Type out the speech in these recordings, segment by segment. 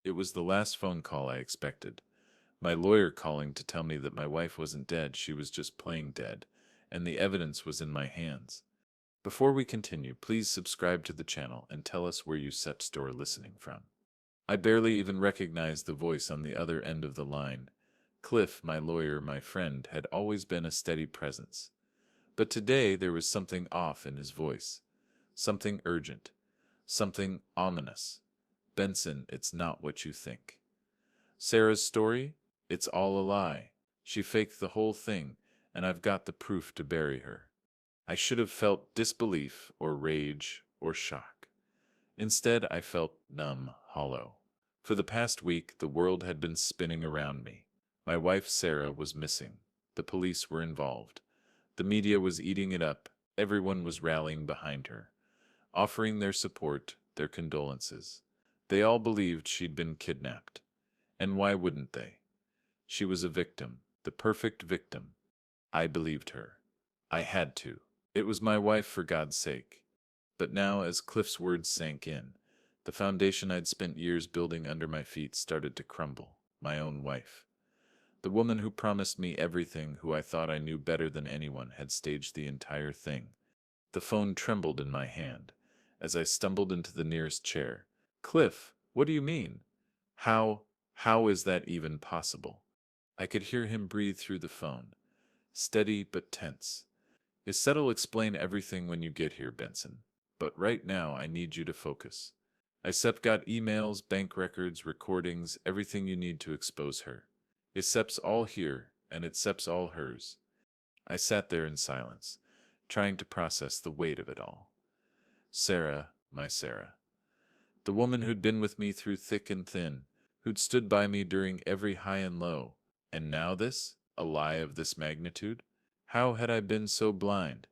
It was the last phone call I expected. My lawyer calling to tell me that my wife wasn't dead, she was just playing dead, and the evidence was in my hands. Before we continue, please subscribe to the channel and tell us where you set store listening from. I barely even recognized the voice on the other end of the line. Cliff, my lawyer, my friend, had always been a steady presence. But today there was something off in his voice. Something urgent. Something ominous. Benson, it's not what you think. Sarah's story? It's all a lie. She faked the whole thing, and I've got the proof to bury her. I should have felt disbelief or rage or shock. Instead, I felt numb, hollow. For the past week, the world had been spinning around me. My wife, Sarah, was missing. The police were involved. The media was eating it up. Everyone was rallying behind her, offering their support, their condolences. They all believed she'd been kidnapped. And why wouldn't they? She was a victim, the perfect victim. I believed her. I had to. It was my wife, for God's sake. But now, as Cliff's words sank in, the foundation I'd spent years building under my feet started to crumble. My own wife. The woman who promised me everything, who I thought I knew better than anyone, had staged the entire thing. The phone trembled in my hand as I stumbled into the nearest chair. Cliff, what do you mean? How, how is that even possible? I could hear him breathe through the phone, steady but tense. Iset'll explain everything when you get here, Benson. But right now, I need you to focus. Isep got emails, bank records, recordings, everything you need to expose her. Isep's all here, and Isep's all hers. I sat there in silence, trying to process the weight of it all. Sarah, my Sarah. The woman who'd been with me through thick and thin, who'd stood by me during every high and low. And now this? A lie of this magnitude? How had I been so blind?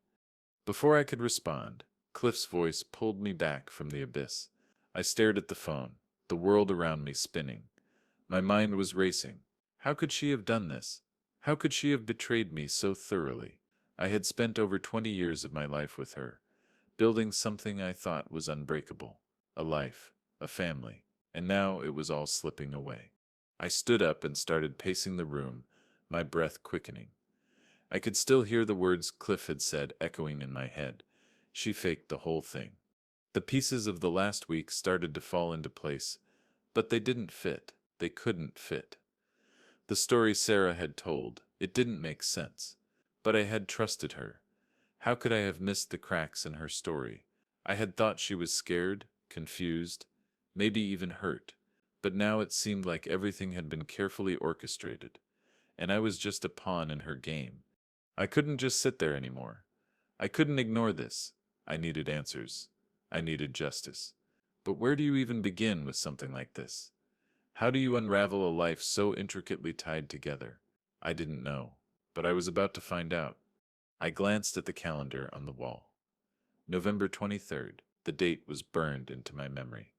Before I could respond, Cliff's voice pulled me back from the abyss. I stared at the phone, the world around me spinning. My mind was racing. How could she have done this? How could she have betrayed me so thoroughly? I had spent over 20 years of my life with her, building something I thought was unbreakable. A life, a family, and now it was all slipping away. I stood up and started pacing the room, my breath quickening. I could still hear the words Cliff had said echoing in my head. She faked the whole thing. The pieces of the last week started to fall into place, but they didn't fit. They couldn't fit. The story Sarah had told, it didn't make sense. But I had trusted her. How could I have missed the cracks in her story? I had thought she was scared, confused, maybe even hurt. But now it seemed like everything had been carefully orchestrated, and I was just a pawn in her game. I couldn't just sit there anymore. I couldn't ignore this. I needed answers. I needed justice. But where do you even begin with something like this? How do you unravel a life so intricately tied together? I didn't know, but I was about to find out. I glanced at the calendar on the wall. November 23rd. The date was burned into my memory.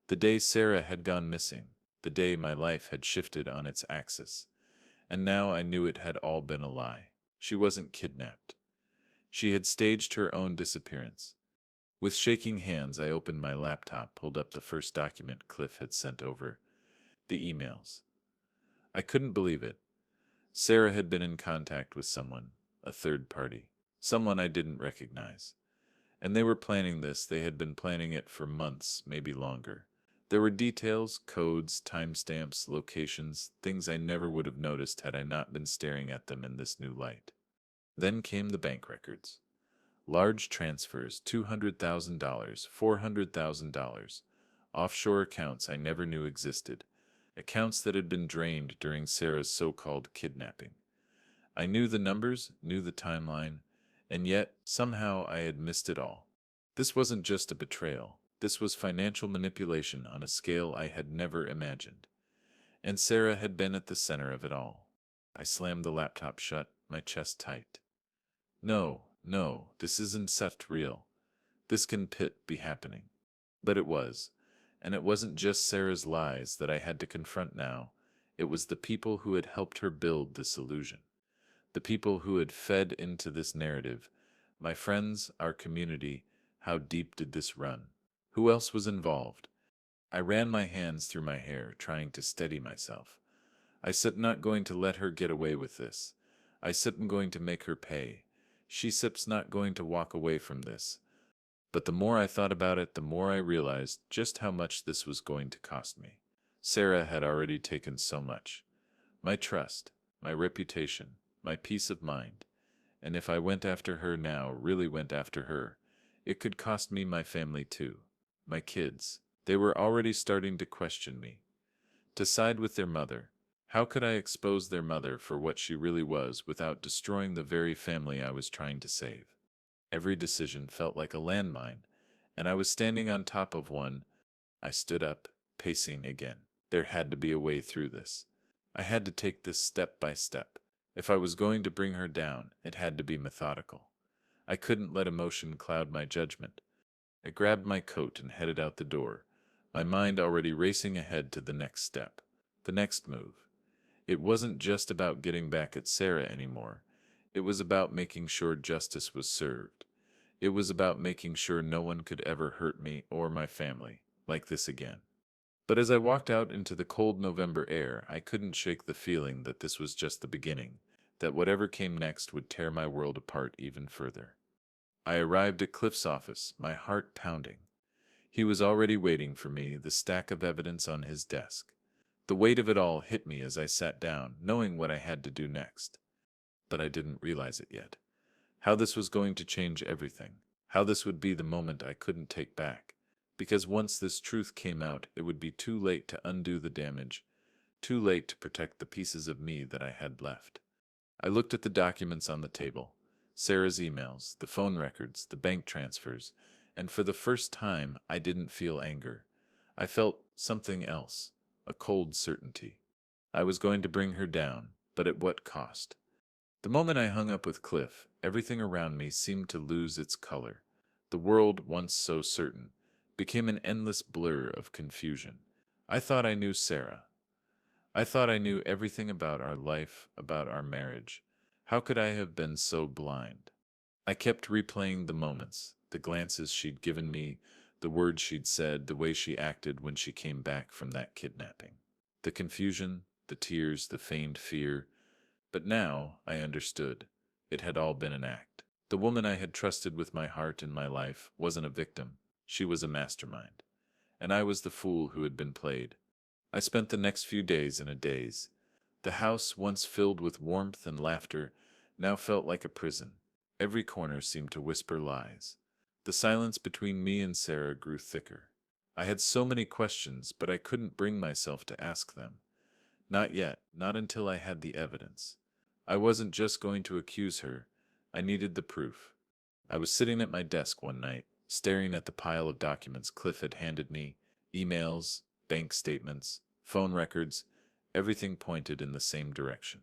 The day Sarah had gone missing. The day my life had shifted on its axis. And now I knew it had all been a lie. She wasn't kidnapped. She had staged her own disappearance. With shaking hands, I opened my laptop, pulled up the first document Cliff had sent over, the emails. I couldn't believe it. Sarah had been in contact with someone, a third party, someone I didn't recognize. And they were planning this. They had been planning it for months, maybe longer. There were details, codes, timestamps, locations, things I never would have noticed had I not been staring at them in this new light. Then came the bank records. Large transfers, $200,000, $400,000. Offshore accounts I never knew existed. Accounts that had been drained during Sarah's so-called kidnapping. I knew the numbers, knew the timeline, and yet, somehow, I had missed it all. This wasn't just a betrayal. This was financial manipulation on a scale I had never imagined. And Sarah had been at the center of it all. I slammed the laptop shut, my chest tight. No, no, this isn't set real. This can be happening. But it was. And it wasn't just Sarah's lies that I had to confront now. It was the people who had helped her build this illusion. The people who had fed into this narrative. My friends, our community. How deep did this run? Who else was involved? I ran my hands through my hair, trying to steady myself. I said, not going to let her get away with this. I said, I'm going to make her pay. She said's not going to walk away from this. But the more I thought about it, the more I realized just how much this was going to cost me. Sarah had already taken so much. My trust, my reputation, my peace of mind. And if I went after her now, really went after her, it could cost me my family too. My kids. They were already starting to question me, to side with their mother. How could I expose their mother for what she really was without destroying the very family I was trying to save? Every decision felt like a landmine, and I was standing on top of one. I stood up, pacing again. There had to be a way through this. I had to take this step by step. If I was going to bring her down, it had to be methodical. I couldn't let emotion cloud my judgment. I grabbed my coat and headed out the door, my mind already racing ahead to the next step, the next move. It wasn't just about getting back at Sarah anymore. It was about making sure justice was served. It was about making sure no one could ever hurt me or my family like this again. But as I walked out into the cold November air, I couldn't shake the feeling that this was just the beginning, that whatever came next would tear my world apart even further. I arrived at Cliff's office, my heart pounding. He was already waiting for me, the stack of evidence on his desk. The weight of it all hit me as I sat down, knowing what I had to do next. But I didn't realize it yet. How this was going to change everything. How this would be the moment I couldn't take back. Because once this truth came out, it would be too late to undo the damage, too late to protect the pieces of me that I had left. I looked at the documents on the table, Sarah's emails, the phone records, the bank transfers, and for the first time I didn't feel anger. I felt something else, a cold certainty. I was going to bring her down, but at what cost? The moment I hung up with Cliff, everything around me seemed to lose its color. The world, once so certain, became an endless blur of confusion. I thought I knew Sarah. I thought I knew everything about our life, about our marriage. How could I have been so blind? I kept replaying the moments, the glances she'd given me, the words she'd said, the way she acted when she came back from that kidnapping. The confusion, the tears, the feigned fear. But now I understood. It had all been an act. The woman I had trusted with my heart and my life wasn't a victim. She was a mastermind. And I was the fool who had been played. I spent the next few days in a daze. The house, once filled with warmth and laughter, now felt like a prison. Every corner seemed to whisper lies. The silence between me and Sarah grew thicker. I had so many questions, but I couldn't bring myself to ask them. Not yet, not until I had the evidence. I wasn't just going to accuse her. I needed the proof. I was sitting at my desk one night, staring at the pile of documents Cliff had handed me, emails, bank statements, phone records, everything pointed in the same direction.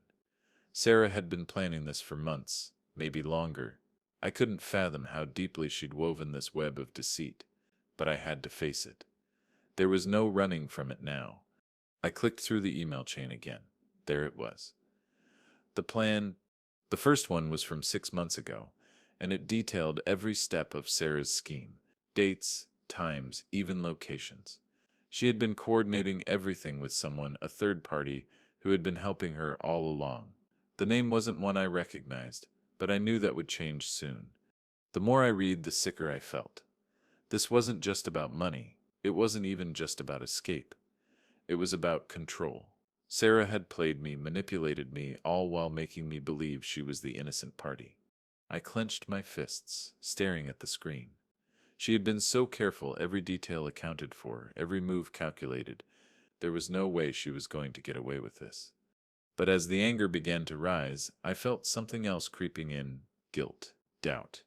Sarah had been planning this for months, maybe longer. I couldn't fathom how deeply she'd woven this web of deceit, but I had to face it. There was no running from it now. I clicked through the email chain again. There it was. The plan, the first one was from 6 months ago, and it detailed every step of Sarah's scheme, dates, times, even locations. She had been coordinating everything with someone, a third party, who had been helping her all along. The name wasn't one I recognized, but I knew that would change soon. The more I read, the sicker I felt. This wasn't just about money. It wasn't even just about escape. It was about control. Sarah had played me, manipulated me, all while making me believe she was the innocent party. I clenched my fists, staring at the screen. She had been so careful, every detail accounted for, every move calculated. There was no way she was going to get away with this. But as the anger began to rise, I felt something else creeping in, guilt, doubt.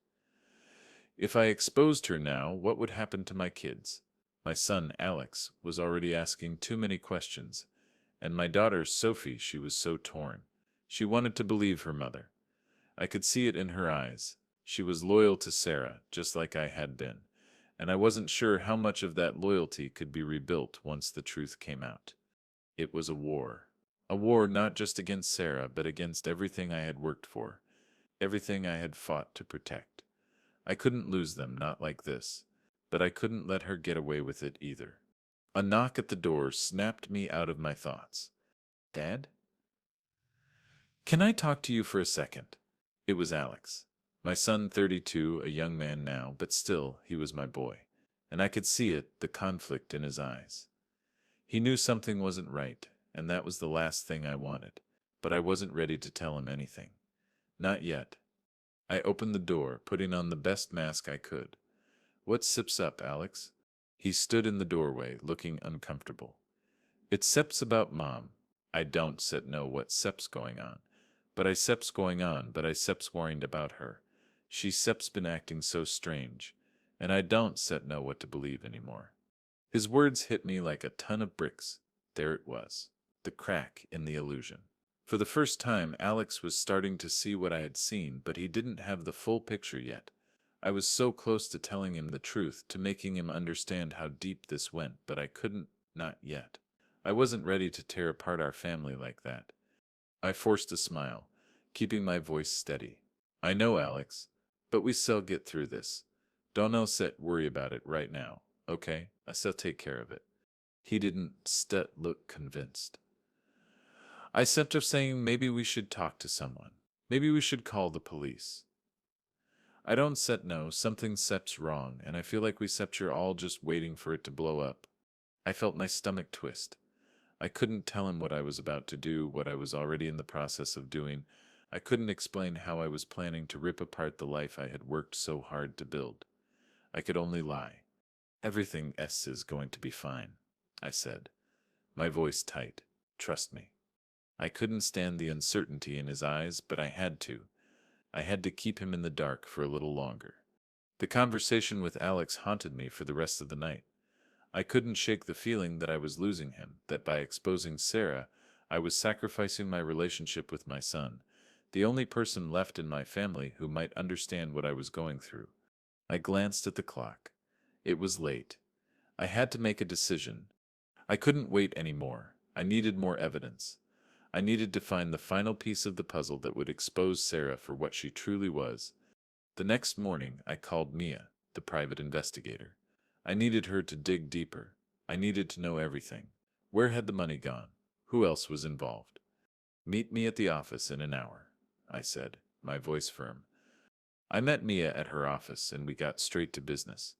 If I exposed her now, what would happen to my kids? My son, Alex, was already asking too many questions, and my daughter, Sophie, she was so torn. She wanted to believe her mother. I could see it in her eyes. She was loyal to Sarah, just like I had been, and I wasn't sure how much of that loyalty could be rebuilt once the truth came out. It was a war. A war not just against Sarah, but against everything I had worked for, everything I had fought to protect. I couldn't lose them, not like this, but I couldn't let her get away with it either. A knock at the door snapped me out of my thoughts. Dad? Can I talk to you for a second? It was Alex. My son, 32, a young man now, but still, he was my boy. And I could see it, the conflict in his eyes. He knew something wasn't right, and that was the last thing I wanted. But I wasn't ready to tell him anything. Not yet. I opened the door, putting on the best mask I could. What sips up, Alex? He stood in the doorway, looking uncomfortable. It seps about Mom. I don't set know what sep's going on. But I seps going on, but I seps worried about her. She seps been acting so strange, and I don't set know what to believe anymore. His words hit me like a ton of bricks. There it was, the crack in the illusion. For the first time, Alex was starting to see what I had seen, but he didn't have the full picture yet. I was so close to telling him the truth, to making him understand how deep this went, but I couldn't, not yet. I wasn't ready to tear apart our family like that. I forced a smile, keeping my voice steady. I know, Alex, but we still get through this. Don't no set worry about it right now, okay? I still take care of it. He didn't look convinced. I stepped up saying maybe we should talk to someone. Maybe we should call the police. I don't set no, something sep's wrong, and I feel like we sept you're all just waiting for it to blow up. I felt my stomach twist. I couldn't tell him what I was about to do, what I was already in the process of doing. I couldn't explain how I was planning to rip apart the life I had worked so hard to build. I could only lie. Everything is going to be fine, I said, my voice tight. Trust me. I couldn't stand the uncertainty in his eyes, but I had to. I had to keep him in the dark for a little longer. The conversation with Alex haunted me for the rest of the night. I couldn't shake the feeling that I was losing him, that by exposing Sarah, I was sacrificing my relationship with my son, the only person left in my family who might understand what I was going through. I glanced at the clock. It was late. I had to make a decision. I couldn't wait anymore. I needed more evidence. I needed to find the final piece of the puzzle that would expose Sarah for what she truly was. The next morning, I called Mia, the private investigator. I needed her to dig deeper. I needed to know everything. Where had the money gone? Who else was involved? Meet me at the office in an hour, I said, my voice firm. I met Mia at her office, and we got straight to business.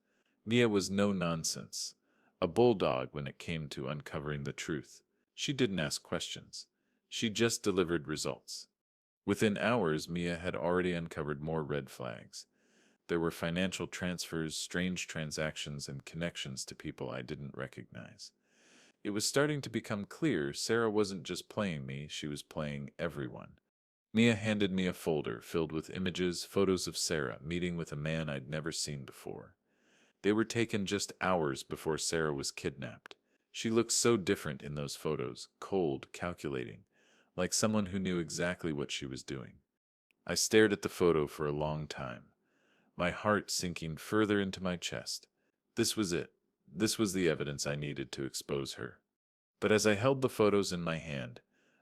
Mia was no nonsense, a bulldog when it came to uncovering the truth. She didn't ask questions. She just delivered results. Within hours, Mia had already uncovered more red flags. There were financial transfers, strange transactions, and connections to people I didn't recognize. It was starting to become clear Sarah wasn't just playing me, she was playing everyone. Mia handed me a folder filled with images, photos of Sarah meeting with a man I'd never seen before. They were taken just hours before Sarah was kidnapped. She looked so different in those photos, cold, calculating, like someone who knew exactly what she was doing. I stared at the photo for a long time, my heart sinking further into my chest. This was it. This was the evidence I needed to expose her. But as I held the photos in my hand,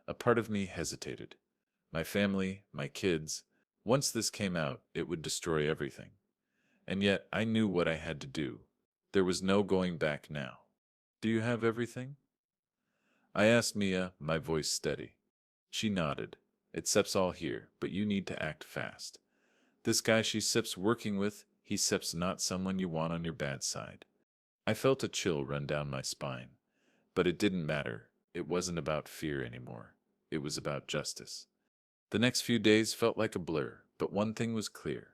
a part of me hesitated. My family, my kids. Once this came out, it would destroy everything. And yet I knew what I had to do. There was no going back now. Do you have everything? I asked Mia, my voice steady. She nodded. It seps all here, but you need to act fast. This guy she sips working with, he sips not someone you want on your bad side. I felt a chill run down my spine. But it didn't matter. It wasn't about fear anymore. It was about justice. The next few days felt like a blur, but one thing was clear.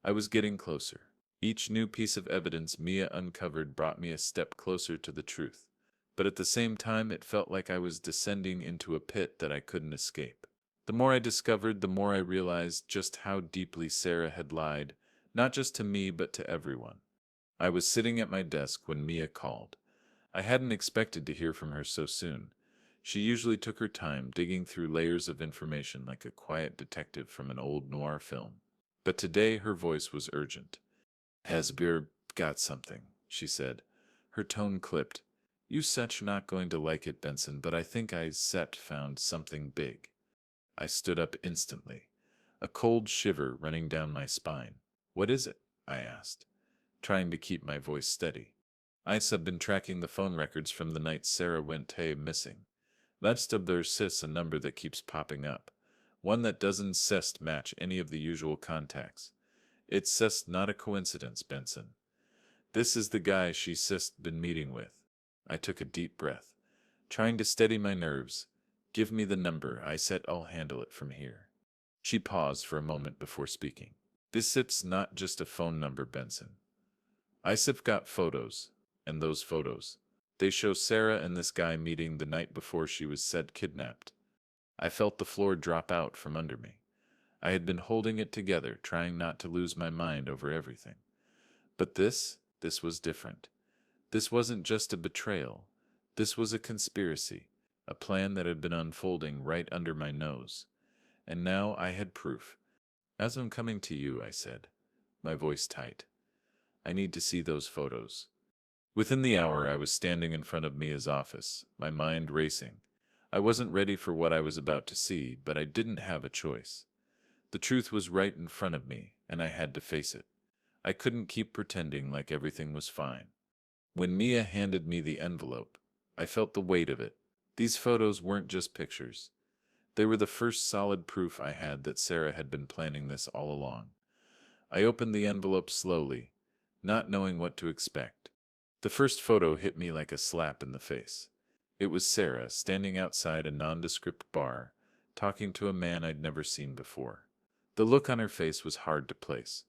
I was getting closer. Each new piece of evidence Mia uncovered brought me a step closer to the truth. But at the same time, it felt like I was descending into a pit that I couldn't escape. The more I discovered, the more I realized just how deeply Sarah had lied, not just to me, but to everyone. I was sitting at my desk when Mia called. I hadn't expected to hear from her so soon. She usually took her time digging through layers of information like a quiet detective from an old noir film. But today her voice was urgent. Has Beer got something, she said. Her tone clipped. You such not going to like it, Benson, but I think I set found something big. I stood up instantly, a cold shiver running down my spine. What is it? I asked, trying to keep my voice steady. ICE have been tracking the phone records from the night Sarah went missing. That's their sis a number that keeps popping up. One that doesn't match any of the usual contacts. It's not a coincidence, Benson. This is the guy she been meeting with. I took a deep breath, trying to steady my nerves. Give me the number, I said. I'll handle it from here. She paused for a moment before speaking. This SIP's not just a phone number, Benson. ISIP got photos, and those photos, they show Sarah and this guy meeting the night before she was said kidnapped. I felt the floor drop out from under me. I had been holding it together, trying not to lose my mind over everything. But this was different. This wasn't just a betrayal. This was a conspiracy, a plan that had been unfolding right under my nose. And now I had proof. As I'm coming to you, I said, my voice tight. I need to see those photos. Within the hour, I was standing in front of Mia's office, my mind racing. I wasn't ready for what I was about to see, but I didn't have a choice. The truth was right in front of me, and I had to face it. I couldn't keep pretending like everything was fine. When Mia handed me the envelope, I felt the weight of it. These photos weren't just pictures. They were the first solid proof I had that Sarah had been planning this all along. I opened the envelope slowly, not knowing what to expect. The first photo hit me like a slap in the face. It was Sarah standing outside a nondescript bar, talking to a man I'd never seen before. The look on her face was hard to place.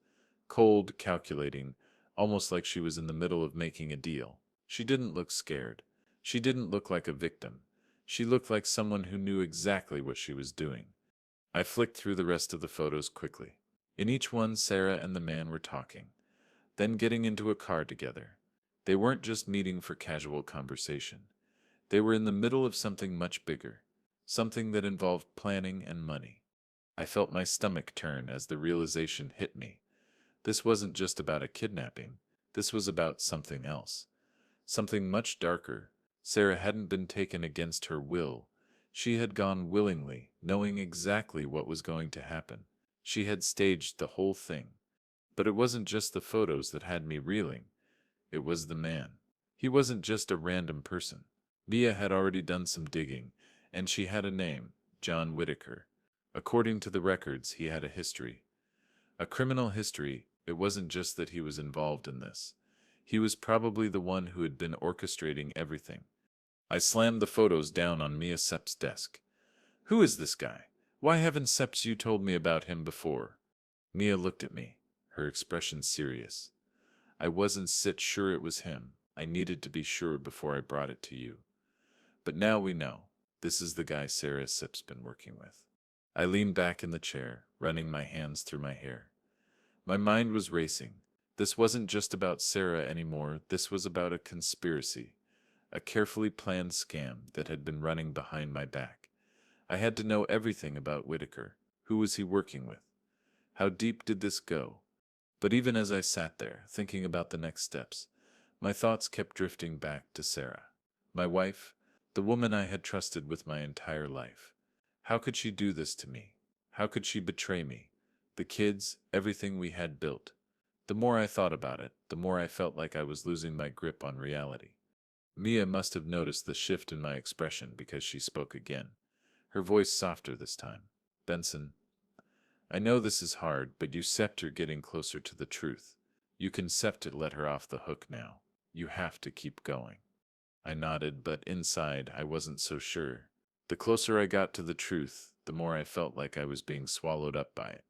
Cold, calculating, almost like she was in the middle of making a deal. She didn't look scared. She didn't look like a victim. She looked like someone who knew exactly what she was doing. I flicked through the rest of the photos quickly. In each one, Sarah and the man were talking, then getting into a car together. They weren't just meeting for casual conversation. They were in the middle of something much bigger, something that involved planning and money. I felt my stomach turn as the realization hit me. This wasn't just about a kidnapping. This was about something else. Something much darker. Sarah hadn't been taken against her will. She had gone willingly, knowing exactly what was going to happen. She had staged the whole thing. But it wasn't just the photos that had me reeling. It was the man. He wasn't just a random person. Mia had already done some digging, and she had a name, John Whitaker. According to the records, he had a history. A criminal history. It wasn't just that he was involved in this. He was probably the one who had been orchestrating everything. I slammed the photos down on Mia Sepp's desk. Who is this guy? Why haven't Sepps you told me about him before? Mia looked at me, her expression serious. I wasn't sure it was him. I needed to be sure before I brought it to you. But now we know. This is the guy Sarah Sepp's been working with. I leaned back in the chair, running my hands through my hair. My mind was racing. This wasn't just about Sarah anymore. This was about a conspiracy, a carefully planned scam that had been running behind my back. I had to know everything about Whitaker. Who was he working with? How deep did this go? But even as I sat there, thinking about the next steps, my thoughts kept drifting back to Sarah, my wife, the woman I had trusted with my entire life. How could she do this to me? How could she betray me? The kids, everything we had built. The more I thought about it, the more I felt like I was losing my grip on reality. Mia must have noticed the shift in my expression because she spoke again, her voice softer this time. Benson, I know this is hard, but you are getting closer to the truth. You can to let her off the hook now. You have to keep going. I nodded, but inside I wasn't so sure. The closer I got to the truth, the more I felt like I was being swallowed up by it.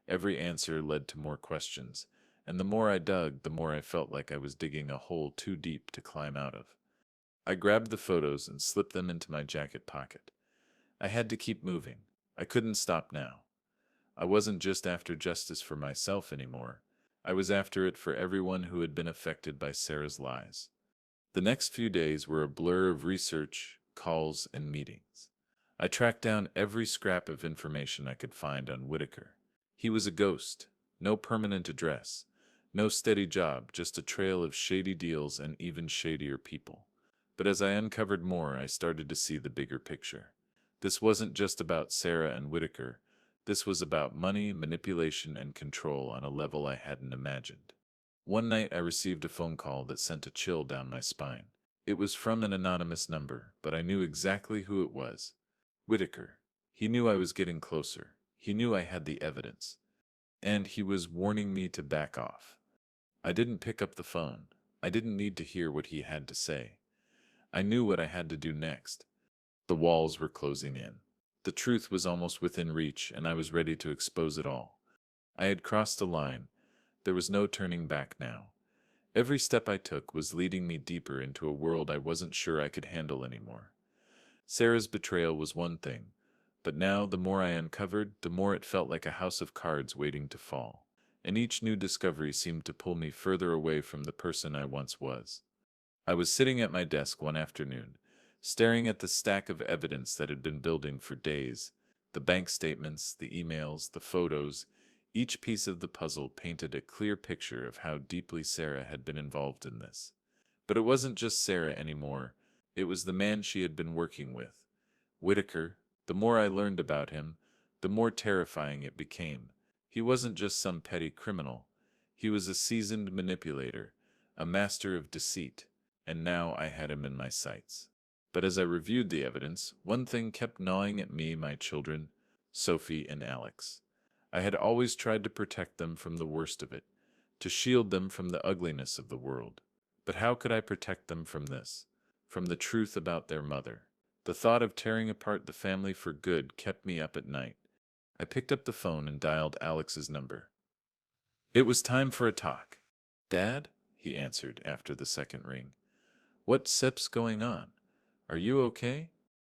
Every answer led to more questions, and the more I dug, the more I felt like I was digging a hole too deep to climb out of. I grabbed the photos and slipped them into my jacket pocket. I had to keep moving. I couldn't stop now. I wasn't just after justice for myself anymore. I was after it for everyone who had been affected by Sarah's lies. The next few days were a blur of research, calls, and meetings. I tracked down every scrap of information I could find on Whitaker. He was a ghost, no permanent address, no steady job, just a trail of shady deals and even shadier people. But as I uncovered more, I started to see the bigger picture. This wasn't just about Sarah and Whitaker. This was about money, manipulation, and control on a level I hadn't imagined. One night I received a phone call that sent a chill down my spine. It was from an anonymous number, but I knew exactly who it was. Whitaker. He knew I was getting closer. He knew I had the evidence. And he was warning me to back off. I didn't pick up the phone. I didn't need to hear what he had to say. I knew what I had to do next. The walls were closing in. The truth was almost within reach, and I was ready to expose it all. I had crossed the line. There was no turning back now. Every step I took was leading me deeper into a world I wasn't sure I could handle anymore. Sarah's betrayal was one thing, but now the more I uncovered, the more it felt like a house of cards waiting to fall, and each new discovery seemed to pull me further away from the person I once was. I was sitting at my desk one afternoon, staring at the stack of evidence that had been building for days, the bank statements, the emails, the photos. Each piece of the puzzle painted a clear picture of how deeply Sarah had been involved in this. But it wasn't just Sarah anymore, it was the man she had been working with. Whitaker. The more I learned about him, the more terrifying it became. He wasn't just some petty criminal. He was a seasoned manipulator, a master of deceit, and now I had him in my sights. But as I reviewed the evidence, one thing kept gnawing at me: my children, Sophie and Alex. I had always tried to protect them from the worst of it, to shield them from the ugliness of the world. But how could I protect them from this, from the truth about their mother? The thought of tearing apart the family for good kept me up at night. I picked up the phone and dialed Alex's number. It was time for a talk. "Dad?" he answered after the second ring. "What's going on? Are you okay?"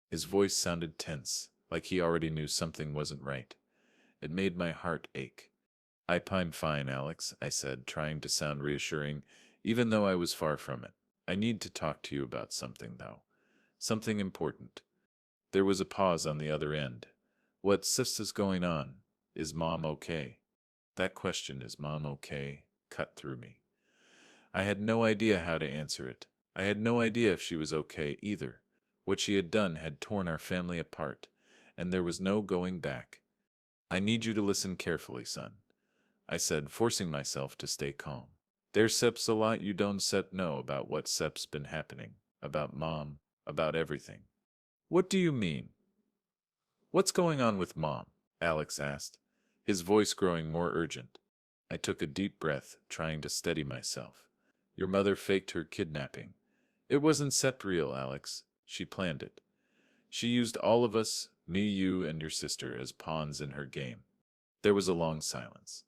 His voice sounded tense, like he already knew something wasn't right. It made my heart ache. "I'm fine, Alex," I said, trying to sound reassuring, even though I was far from it. "I need to talk to you about something, though. Something important." There was a pause on the other end. "What's going on? Is Mom okay?" That question, "is Mom okay?" cut through me. I had no idea how to answer it. I had no idea if she was okay either. What she had done had torn our family apart, and there was no going back. "I need you to listen carefully, son," I said, forcing myself to stay calm. "There's a lot you don't know about what's been happening, about Mom, about everything." "What do you mean? What's going on with Mom?" Alex asked, his voice growing more urgent. I took a deep breath, trying to steady myself. "Your mother faked her kidnapping. It wasn't real, Alex. She planned it. She used all of us, me, you, and your sister, as pawns in her game." There was a long silence,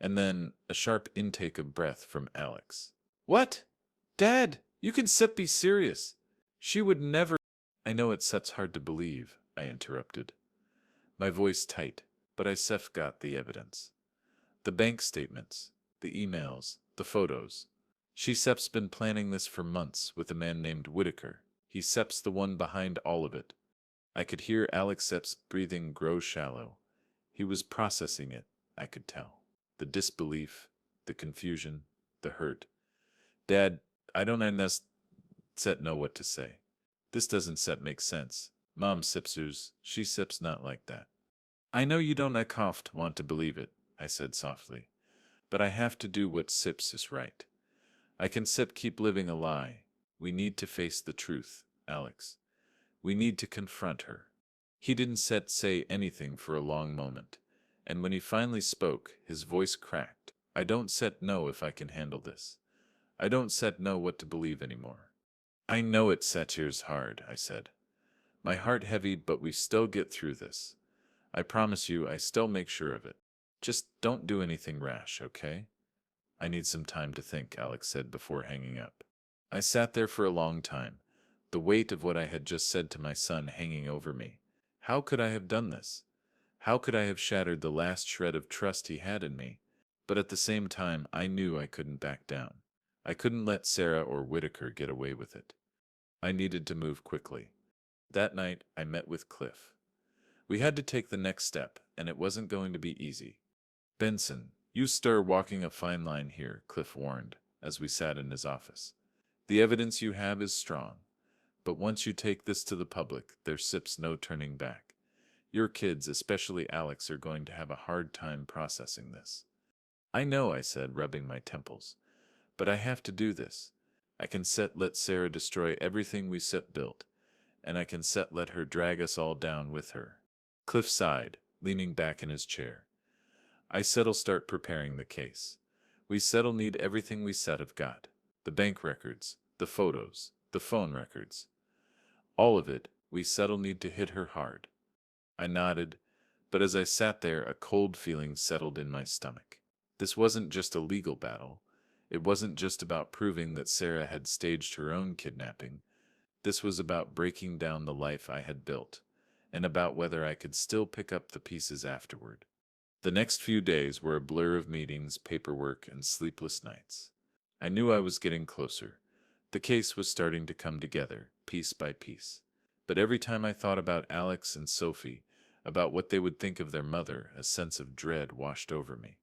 and then a sharp intake of breath from Alex. "What? Dad, you can be serious. She would never—" "I know it's hard to believe," I interrupted, my voice tight, but I got the evidence. The bank statements, the emails, the photos. She's been planning this for months with a man named Whitaker. He's the one behind all of it. I could hear Alex's breathing grow shallow. He was processing it, I could tell. The disbelief, the confusion, the hurt. "Dad, I don't know what to say. This doesn't make sense. Mom sipsers, she sips not like that." "I know you don't want to believe it," I said softly, "but I have to do what sips is right. I can keep living a lie. We need to face the truth, Alex. We need to confront her." He didn't say anything for a long moment, and when he finally spoke, his voice cracked. "I don't know if I can handle this. I don't know what to believe anymore." "I know here's hard," I said, my heart heavy, "but we still get through this. I promise you, I still make sure of it. Just don't do anything rash, okay?" "I need some time to think," Alex said before hanging up. I sat there for a long time, the weight of what I had just said to my son hanging over me. How could I have done this? How could I have shattered the last shred of trust he had in me? But at the same time, I knew I couldn't back down. I couldn't let Sarah or Whitaker get away with it. I needed to move quickly. That night, I met with Cliff. We had to take the next step, and it wasn't going to be easy. "Benson, you stir walking a fine line here," Cliff warned, as we sat in his office. "The evidence you have is strong, but once you take this to the public, there's no turning back. Your kids, especially Alex, are going to have a hard time processing this." I know, I said, rubbing my temples. But I have to do this. I can let Sarah destroy everything we set built, and I can let her drag us all down with her. Cliff sighed, leaning back in his chair. I said'll start preparing the case. We said'll need everything we said have got. The bank records, the photos, the phone records. All of it, we said'll need to hit her hard. I nodded, but as I sat there, a cold feeling settled in my stomach. This wasn't just a legal battle. It wasn't just about proving that Sarah had staged her own kidnapping. This was about breaking down the life I had built, and about whether I could still pick up the pieces afterward. The next few days were a blur of meetings, paperwork, and sleepless nights. I knew I was getting closer. The case was starting to come together, piece by piece. But every time I thought about Alex and Sophie, about what they would think of their mother, a sense of dread washed over me.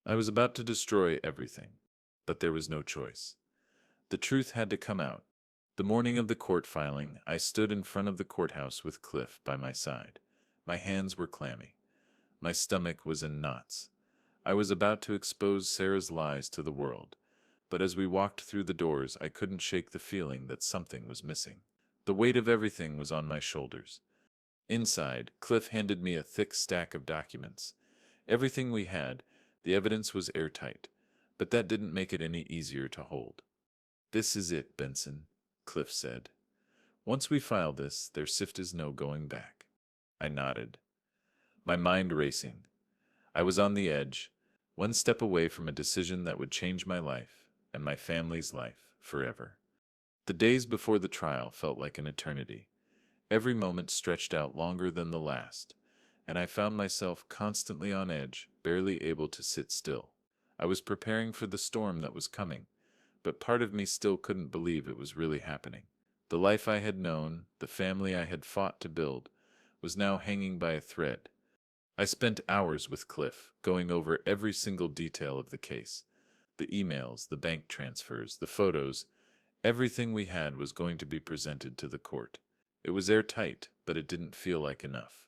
I was about to destroy everything, but there was no choice. The truth had to come out. The morning of the court filing, I stood in front of the courthouse with Cliff by my side. My hands were clammy. My stomach was in knots. I was about to expose Sarah's lies to the world, but as we walked through the doors, I couldn't shake the feeling that something was missing. The weight of everything was on my shoulders. Inside, Cliff handed me a thick stack of documents. Everything we had, the evidence was airtight, but that didn't make it any easier to hold. "This is it, Benson," Cliff said. "Once we file this, there is no going back." I nodded, my mind racing. I was on the edge, one step away from a decision that would change my life, and my family's life, forever. The days before the trial felt like an eternity. Every moment stretched out longer than the last, and I found myself constantly on edge, barely able to sit still. I was preparing for the storm that was coming, but part of me still couldn't believe it was really happening. The life I had known, the family I had fought to build, was now hanging by a thread. I spent hours with Cliff, going over every single detail of the case. The emails, the bank transfers, the photos, everything we had was going to be presented to the court. It was airtight, but it didn't feel like enough.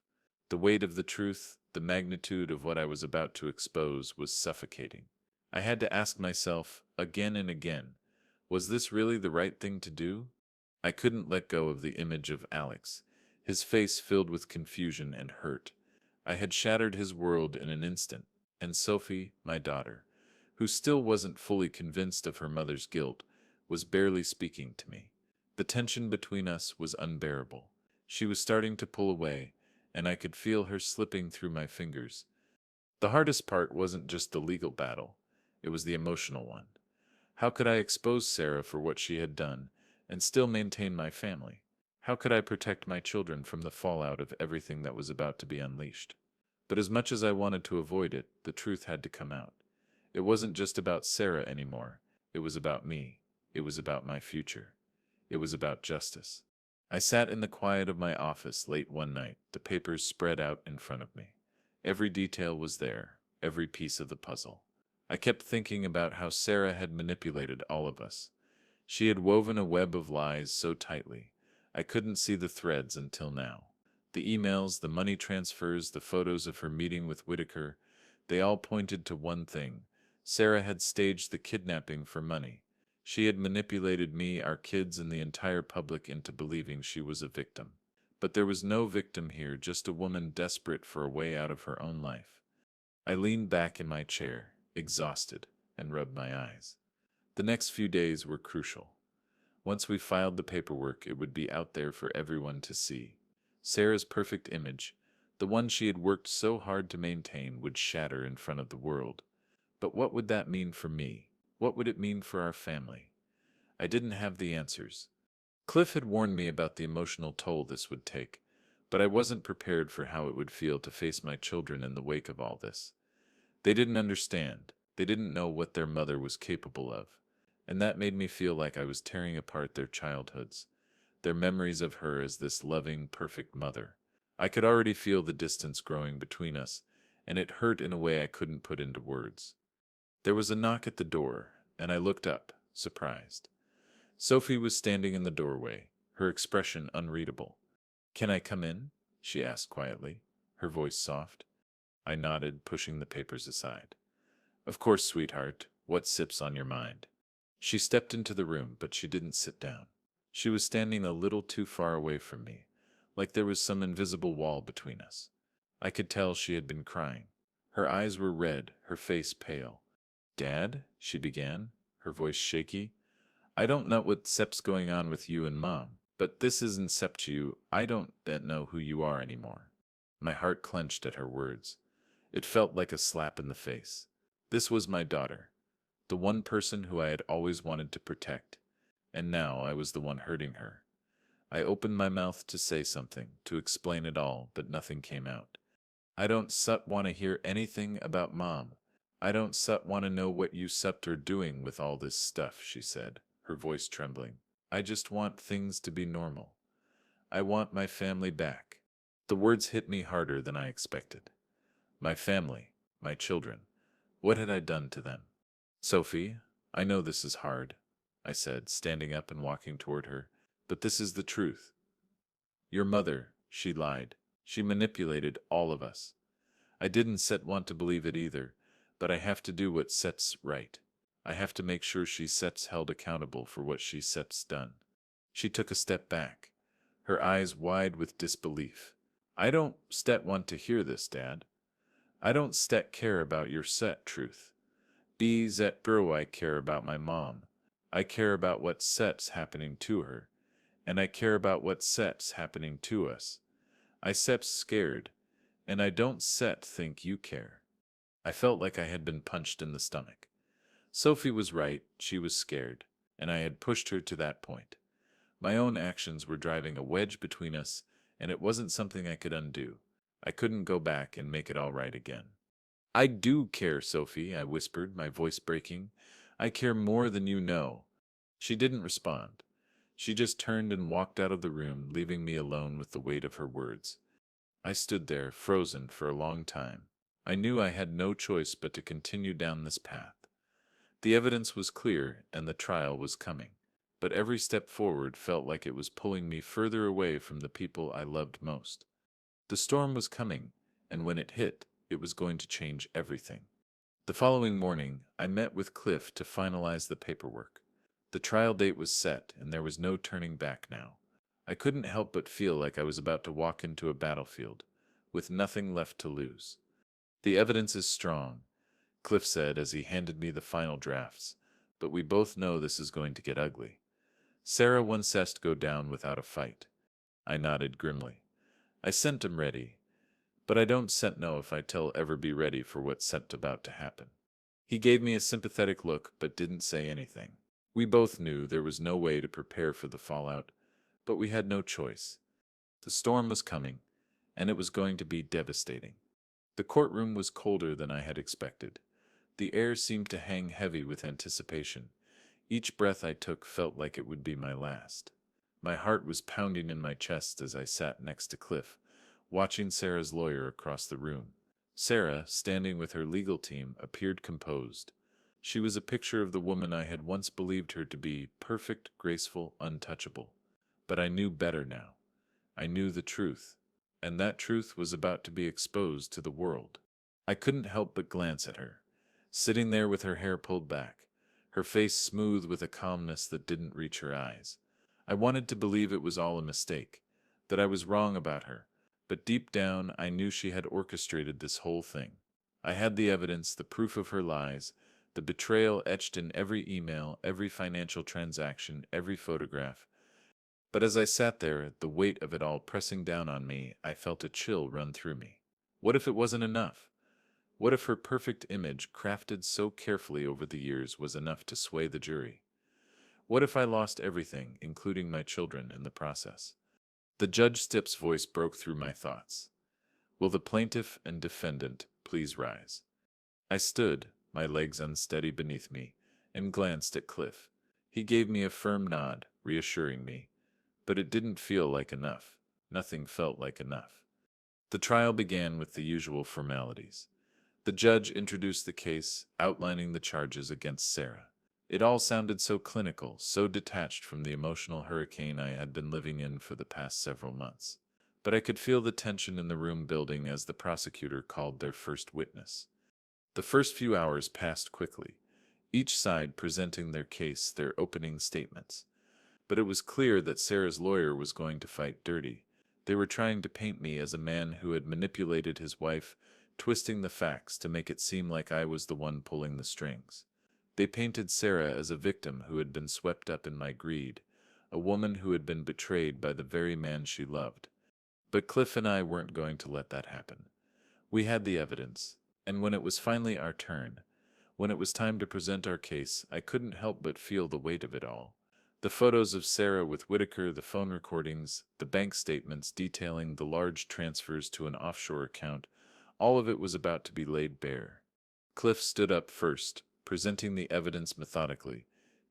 The weight of the truth, the magnitude of what I was about to expose, was suffocating. I had to ask myself, again and again, was this really the right thing to do? I couldn't let go of the image of Alex, his face filled with confusion and hurt. I had shattered his world in an instant, and Sophie, my daughter, who still wasn't fully convinced of her mother's guilt, was barely speaking to me. The tension between us was unbearable. She was starting to pull away, and I could feel her slipping through my fingers. The hardest part wasn't just the legal battle, it was the emotional one. How could I expose Sarah for what she had done, and still maintain my family? How could I protect my children from the fallout of everything that was about to be unleashed? But as much as I wanted to avoid it, the truth had to come out. It wasn't just about Sarah anymore. It was about me. It was about my future. It was about justice. I sat in the quiet of my office late one night, the papers spread out in front of me. Every detail was there, every piece of the puzzle. I kept thinking about how Sarah had manipulated all of us. She had woven a web of lies so tightly, I couldn't see the threads until now. The emails, the money transfers, the photos of her meeting with Whitaker, they all pointed to one thing. Sarah had staged the kidnapping for money. She had manipulated me, our kids, and the entire public into believing she was a victim. But there was no victim here, just a woman desperate for a way out of her own life. I leaned back in my chair, exhausted, and rubbed my eyes. The next few days were crucial. Once we filed the paperwork, it would be out there for everyone to see. Sarah's perfect image, the one she had worked so hard to maintain, would shatter in front of the world. But what would that mean for me? What would it mean for our family? I didn't have the answers. Cliff had warned me about the emotional toll this would take, but I wasn't prepared for how it would feel to face my children in the wake of all this. They didn't understand. They didn't know what their mother was capable of, and that made me feel like I was tearing apart their childhoods, their memories of her as this loving, perfect mother. I could already feel the distance growing between us, and it hurt in a way I couldn't put into words. There was a knock at the door, and I looked up, surprised. Sophie was standing in the doorway, her expression unreadable. "Can I come in?" she asked quietly, her voice soft. I nodded, pushing the papers aside. Of course, sweetheart. What sips on your mind? She stepped into the room, but she didn't sit down. She was standing a little too far away from me, like there was some invisible wall between us. I could tell she had been crying. Her eyes were red, her face pale. Dad, she began, her voice shaky. I don't know what's going on with you and Mom, but this isn't sept you. I don't know who you are anymore. My heart clenched at her words. It felt like a slap in the face. This was my daughter, the one person who I had always wanted to protect, and now I was the one hurting her. I opened my mouth to say something, to explain it all, but nothing came out. I don't want to hear anything about Mom. I don't want to know what you are doing with all this stuff, she said, her voice trembling. I just want things to be normal. I want my family back. The words hit me harder than I expected. My family, my children. What had I done to them? Sophie, I know this is hard, I said, standing up and walking toward her, but this is the truth. Your mother, she lied. She manipulated all of us. I didn't want to believe it either, but I have to do what Set's right. I have to make sure she Set's held accountable for what she Set's done. She took a step back, her eyes wide with disbelief. I don't want to hear this, Dad. I don't care about your Set truth. Bro, I care about my mom. I care about what Set's happening to her, and I care about what Set's happening to us. I Set's scared, and I don't think you care. I felt like I had been punched in the stomach. Sophie was right, she was scared, and I had pushed her to that point. My own actions were driving a wedge between us, and it wasn't something I could undo. I couldn't go back and make it all right again. I do care, Sophie, I whispered, my voice breaking. I care more than you know. She didn't respond. She just turned and walked out of the room, leaving me alone with the weight of her words. I stood there, frozen, for a long time. I knew I had no choice but to continue down this path. The evidence was clear, and the trial was coming. But every step forward felt like it was pulling me further away from the people I loved most. The storm was coming, and when it hit, it was going to change everything. The following morning, I met with Cliff to finalize the paperwork. The trial date was set, and there was no turning back now. I couldn't help but feel like I was about to walk into a battlefield, with nothing left to lose. The evidence is strong, Cliff said as he handed me the final drafts, but we both know this is going to get ugly. Sarah wants us to go down without a fight. I nodded grimly. I sent him ready, but I don't know if I tell ever be ready for what's about to happen. He gave me a sympathetic look, but didn't say anything. We both knew there was no way to prepare for the fallout, but we had no choice. The storm was coming, and it was going to be devastating. The courtroom was colder than I had expected. The air seemed to hang heavy with anticipation. Each breath I took felt like it would be my last. My heart was pounding in my chest as I sat next to Cliff, watching Sarah's lawyer across the room. Sarah, standing with her legal team, appeared composed. She was a picture of the woman I had once believed her to be, perfect, graceful, untouchable. But I knew better now. I knew the truth, and that truth was about to be exposed to the world. I couldn't help but glance at her, sitting there with her hair pulled back, her face smooth with a calmness that didn't reach her eyes. I wanted to believe it was all a mistake, that I was wrong about her, but deep down I knew she had orchestrated this whole thing. I had the evidence, the proof of her lies, the betrayal etched in every email, every financial transaction, every photograph. But as I sat there, the weight of it all pressing down on me, I felt a chill run through me. What if it wasn't enough? What if her perfect image, crafted so carefully over the years, was enough to sway the jury? What if I lost everything, including my children, in the process? The Judge Stipp's voice broke through my thoughts. Will the plaintiff and defendant please rise? I stood, my legs unsteady beneath me, and glanced at Cliff. He gave me a firm nod, reassuring me. But it didn't feel like enough. Nothing felt like enough. The trial began with the usual formalities. The judge introduced the case, outlining the charges against Sarah. It all sounded so clinical, so detached from the emotional hurricane I had been living in for the past several months. But I could feel the tension in the room building as the prosecutor called their first witness. The first few hours passed quickly, each side presenting their case, their opening statements. But it was clear that Sarah's lawyer was going to fight dirty. They were trying to paint me as a man who had manipulated his wife, twisting the facts to make it seem like I was the one pulling the strings. They painted Sarah as a victim who had been swept up in my greed, a woman who had been betrayed by the very man she loved. But Cliff and I weren't going to let that happen. We had the evidence, and when it was finally our turn, when it was time to present our case, I couldn't help but feel the weight of it all. The photos of Sarah with Whitaker, the phone recordings, the bank statements detailing the large transfers to an offshore account, all of it was about to be laid bare. Cliff stood up first, presenting the evidence methodically,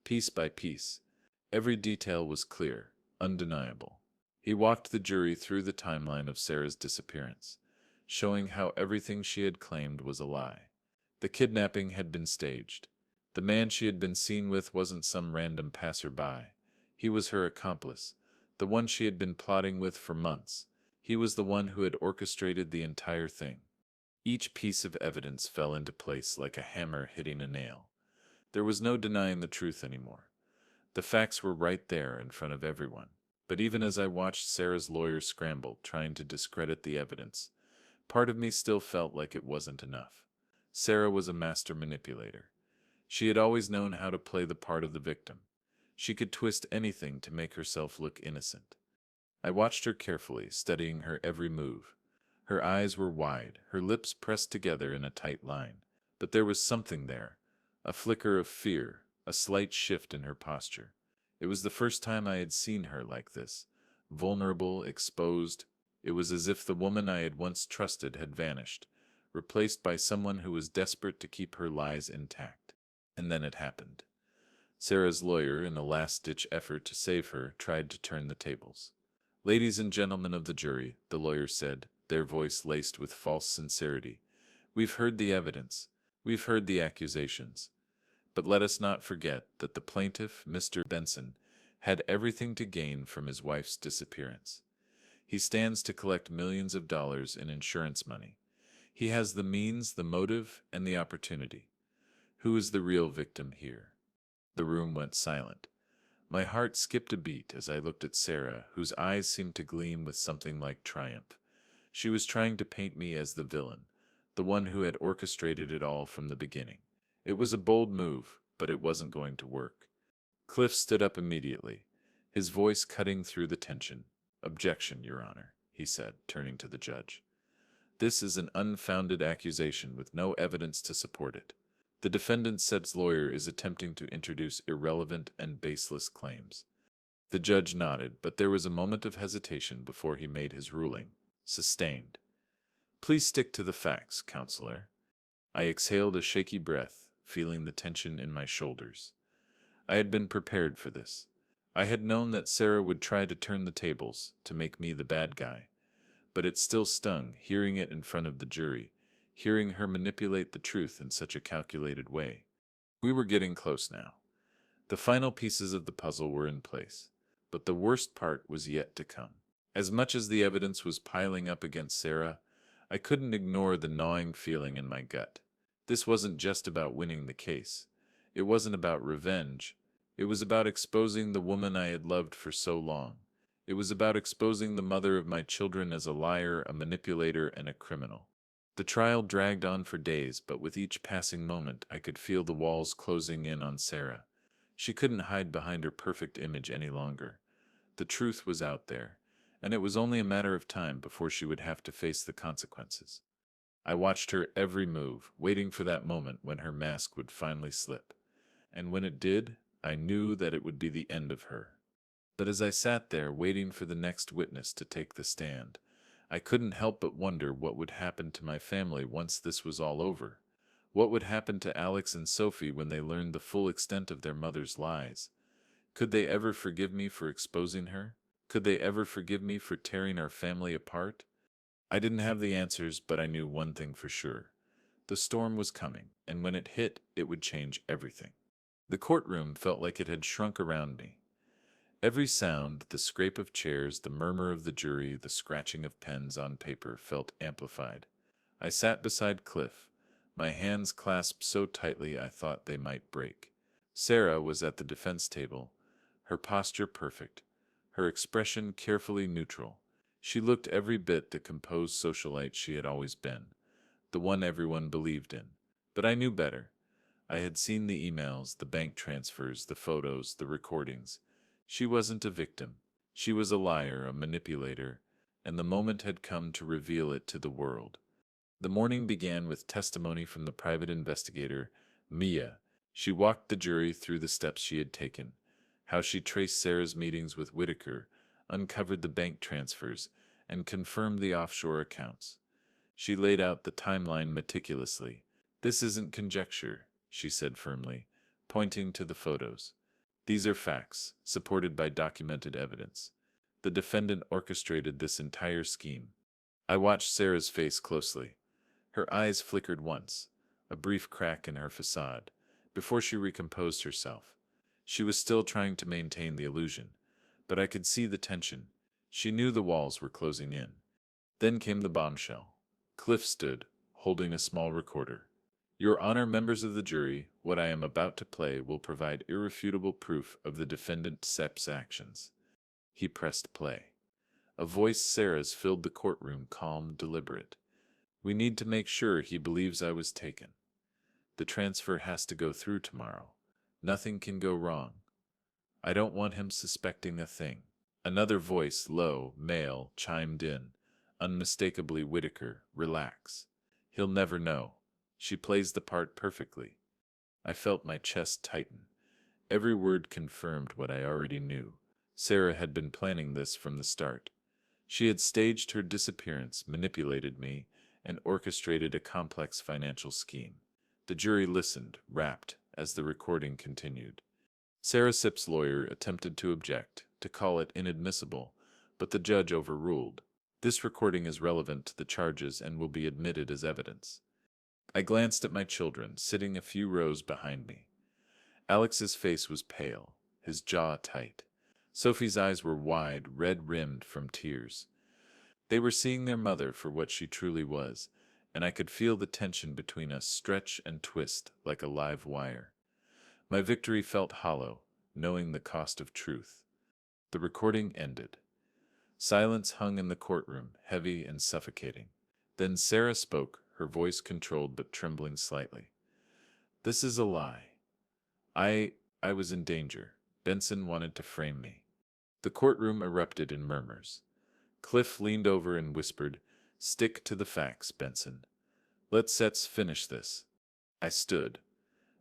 piece by piece. Every detail was clear, undeniable. He walked the jury through the timeline of Sarah's disappearance, showing how everything she had claimed was a lie. The kidnapping had been staged. The man she had been seen with wasn't some random passerby. He was her accomplice, the one she had been plotting with for months. He was the one who had orchestrated the entire thing. Each piece of evidence fell into place like a hammer hitting a nail. There was no denying the truth anymore. The facts were right there in front of everyone. But even as I watched Sarah's lawyer scramble, trying to discredit the evidence, part of me still felt like it wasn't enough. Sarah was a master manipulator. She had always known how to play the part of the victim. She could twist anything to make herself look innocent. I watched her carefully, studying her every move. Her eyes were wide, her lips pressed together in a tight line. But there was something there, a flicker of fear, a slight shift in her posture. It was the first time I had seen her like this, vulnerable, exposed. It was as if the woman I had once trusted had vanished, replaced by someone who was desperate to keep her lies intact. And then it happened. Sarah's lawyer, in a last-ditch effort to save her, tried to turn the tables. "Ladies and gentlemen of the jury," the lawyer said, their voice laced with false sincerity, "we've heard the evidence. We've heard the accusations. But let us not forget that the plaintiff, Mr. Benson, had everything to gain from his wife's disappearance. He stands to collect millions of dollars in insurance money. He has the means, the motive, and the opportunity. Who is the real victim here?" The room went silent. My heart skipped a beat as I looked at Sarah, whose eyes seemed to gleam with something like triumph. She was trying to paint me as the villain, the one who had orchestrated it all from the beginning. It was a bold move, but it wasn't going to work. Cliff stood up immediately, his voice cutting through the tension. "Objection, Your Honor," he said, turning to the judge. "This is an unfounded accusation with no evidence to support it. The defendant said's lawyer is attempting to introduce irrelevant and baseless claims." The judge nodded, but there was a moment of hesitation before he made his ruling. Sustained. "Please stick to the facts, counselor." I exhaled a shaky breath, feeling the tension in my shoulders. I had been prepared for this. I had known that Sarah would try to turn the tables, to make me the bad guy. But it still stung, hearing it in front of the jury, hearing her manipulate the truth in such a calculated way. We were getting close now. The final pieces of the puzzle were in place, but the worst part was yet to come. As much as the evidence was piling up against Sarah, I couldn't ignore the gnawing feeling in my gut. This wasn't just about winning the case. It wasn't about revenge. It was about exposing the woman I had loved for so long. It was about exposing the mother of my children as a liar, a manipulator, and a criminal. The trial dragged on for days, but with each passing moment, I could feel the walls closing in on Sarah. She couldn't hide behind her perfect image any longer. The truth was out there, and it was only a matter of time before she would have to face the consequences. I watched her every move, waiting for that moment when her mask would finally slip. And when it did, I knew that it would be the end of her. But as I sat there waiting for the next witness to take the stand, I couldn't help but wonder what would happen to my family once this was all over. What would happen to Alex and Sophie when they learned the full extent of their mother's lies? Could they ever forgive me for exposing her? Could they ever forgive me for tearing our family apart? I didn't have the answers, but I knew one thing for sure. The storm was coming, and when it hit, it would change everything. The courtroom felt like it had shrunk around me. Every sound, the scrape of chairs, the murmur of the jury, the scratching of pens on paper, felt amplified. I sat beside Cliff, my hands clasped so tightly I thought they might break. Sarah was at the defense table, her posture perfect, her expression carefully neutral. She looked every bit the composed socialite she had always been, the one everyone believed in. But I knew better. I had seen the emails, the bank transfers, the photos, the recordings. She wasn't a victim. She was a liar, a manipulator, and the moment had come to reveal it to the world. The morning began with testimony from the private investigator, Mia. She walked the jury through the steps she had taken, how she traced Sarah's meetings with Whitaker, uncovered the bank transfers, and confirmed the offshore accounts. She laid out the timeline meticulously. "This isn't conjecture," she said firmly, pointing to the photos. "These are facts, supported by documented evidence. The defendant orchestrated this entire scheme." I watched Sarah's face closely. Her eyes flickered once, a brief crack in her facade, before she recomposed herself. She was still trying to maintain the illusion, but I could see the tension. She knew the walls were closing in. Then came the bombshell. Cliff stood, holding a small recorder. "Your Honor, members of the jury, what I am about to play will provide irrefutable proof of the defendant Sepp's actions." He pressed play. A voice Sarah's filled the courtroom, calm, deliberate. "We need to make sure he believes I was taken. The transfer has to go through tomorrow. Nothing can go wrong. I don't want him suspecting a thing." Another voice, low, male, chimed in, unmistakably Whitaker. "Relax. He'll never know. She plays the part perfectly." I felt my chest tighten. Every word confirmed what I already knew. Sarah had been planning this from the start. She had staged her disappearance, manipulated me, and orchestrated a complex financial scheme. The jury listened, rapt, as the recording continued. Sarah Sipp's lawyer attempted to object, to call it inadmissible, but the judge overruled. "This recording is relevant to the charges and will be admitted as evidence." I glanced at my children, sitting a few rows behind me. Alex's face was pale, his jaw tight. Sophie's eyes were wide, red-rimmed from tears. They were seeing their mother for what she truly was, and I could feel the tension between us stretch and twist like a live wire. My victory felt hollow, knowing the cost of truth. The recording ended. Silence hung in the courtroom, heavy and suffocating. Then Sarah spoke, her voice controlled but trembling slightly. "This is a lie. I I was in danger. Benson wanted to frame me." The courtroom erupted in murmurs. Cliff leaned over and whispered, "Stick to the facts, Benson. Let's finish this." I stood,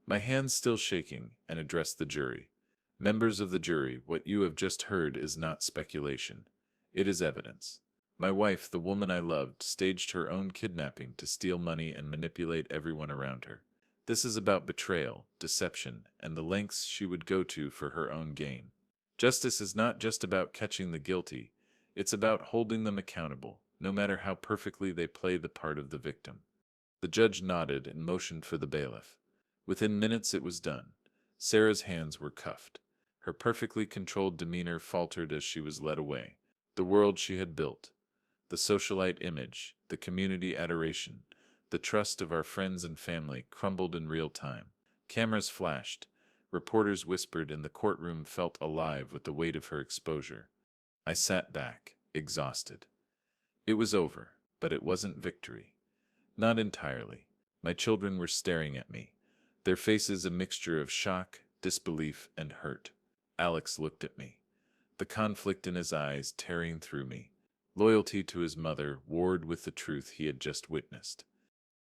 my hands still shaking, and addressed the jury. "Members of the jury, what you have just heard is not speculation. It is evidence. My wife, the woman I loved, staged her own kidnapping to steal money and manipulate everyone around her. This is about betrayal, deception, and the lengths she would go to for her own gain. Justice is not just about catching the guilty, it's about holding them accountable, no matter how perfectly they play the part of the victim." The judge nodded and motioned for the bailiff. Within minutes it was done. Sarah's hands were cuffed. Her perfectly controlled demeanor faltered as she was led away. The world she had built, the socialite image, the community adoration, the trust of our friends and family crumbled in real time. Cameras flashed. Reporters whispered, and the courtroom felt alive with the weight of her exposure. I sat back, exhausted. It was over, but it wasn't victory. Not entirely. My children were staring at me, their faces a mixture of shock, disbelief, and hurt. Alex looked at me, the conflict in his eyes tearing through me. Loyalty to his mother warred with the truth he had just witnessed.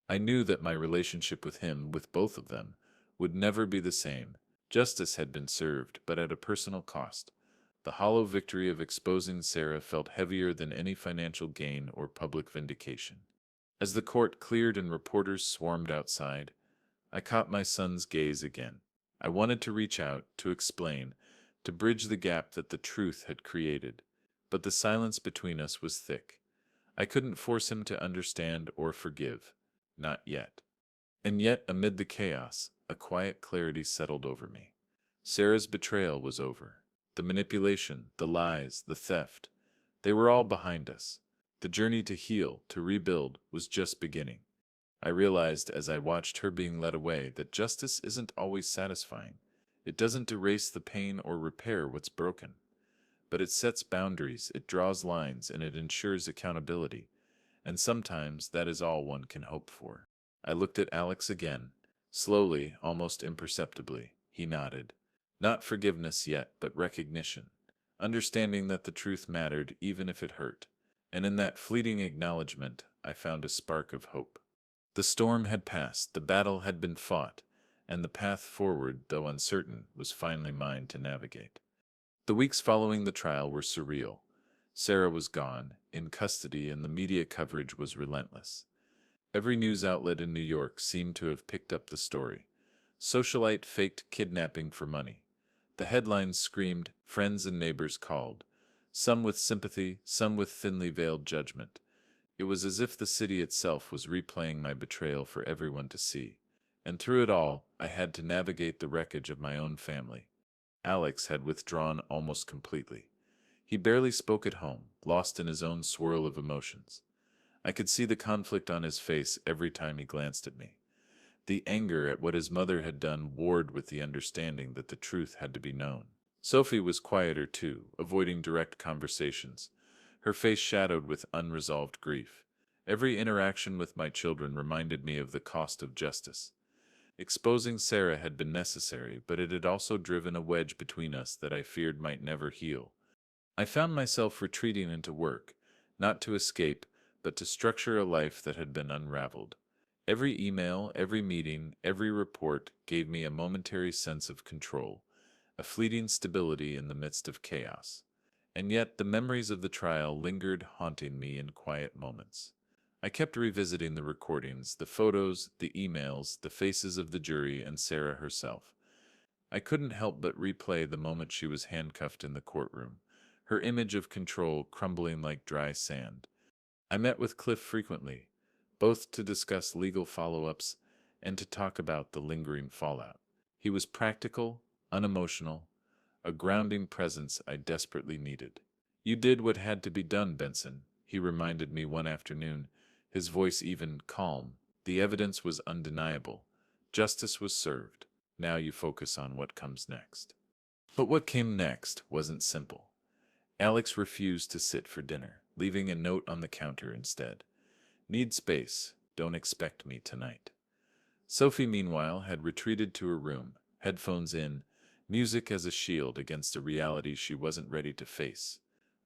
I knew that my relationship with him, with both of them, would never be the same. Justice had been served, but at a personal cost. The hollow victory of exposing Sarah felt heavier than any financial gain or public vindication. As the court cleared and reporters swarmed outside, I caught my son's gaze again. I wanted to reach out, to explain, to bridge the gap that the truth had created, but the silence between us was thick. I couldn't force him to understand or forgive. Not yet. And yet, amid the chaos, a quiet clarity settled over me. Sarah's betrayal was over. The manipulation, the lies, the theft, they were all behind us. The journey to heal, to rebuild, was just beginning. I realized as I watched her being led away that justice isn't always satisfying. It doesn't erase the pain or repair what's broken, but it sets boundaries, it draws lines, and it ensures accountability. And sometimes that is all one can hope for. I looked at Alex again. Slowly, almost imperceptibly, he nodded. Not forgiveness yet, but recognition. Understanding that the truth mattered even if it hurt. And in that fleeting acknowledgement, I found a spark of hope. The storm had passed, the battle had been fought, and the path forward, though uncertain, was finally mine to navigate. The weeks following the trial were surreal. Sarah was gone, in custody, and the media coverage was relentless. Every news outlet in New York seemed to have picked up the story. Socialite faked kidnapping for money. The headlines screamed, friends and neighbors called, some with sympathy, some with thinly veiled judgment. It was as if the city itself was replaying my betrayal for everyone to see. And through it all, I had to navigate the wreckage of my own family. Alex had withdrawn almost completely. He barely spoke at home, lost in his own swirl of emotions. I could see the conflict on his face every time he glanced at me. The anger at what his mother had done warred with the understanding that the truth had to be known. Sophie was quieter too, avoiding direct conversations, her face shadowed with unresolved grief. Every interaction with my children reminded me of the cost of justice. Exposing Sarah had been necessary, but it had also driven a wedge between us that I feared might never heal. I found myself retreating into work, not to escape, but to structure a life that had been unraveled. Every email, every meeting, every report gave me a momentary sense of control, a fleeting stability in the midst of chaos. And yet the memories of the trial lingered, haunting me in quiet moments. I kept revisiting the recordings, the photos, the emails, the faces of the jury and Sarah herself. I couldn't help but replay the moment she was handcuffed in the courtroom, her image of control crumbling like dry sand. I met with Cliff frequently, both to discuss legal follow-ups and to talk about the lingering fallout. He was practical, unemotional, a grounding presence I desperately needed. You did what had to be done, Benson, he reminded me one afternoon, his voice even calm. The evidence was undeniable. Justice was served. Now you focus on what comes next. But what came next wasn't simple. Alex refused to sit for dinner, leaving a note on the counter instead. Need space. Don't expect me tonight. Sophie, meanwhile, had retreated to her room, headphones in, music as a shield against a reality she wasn't ready to face.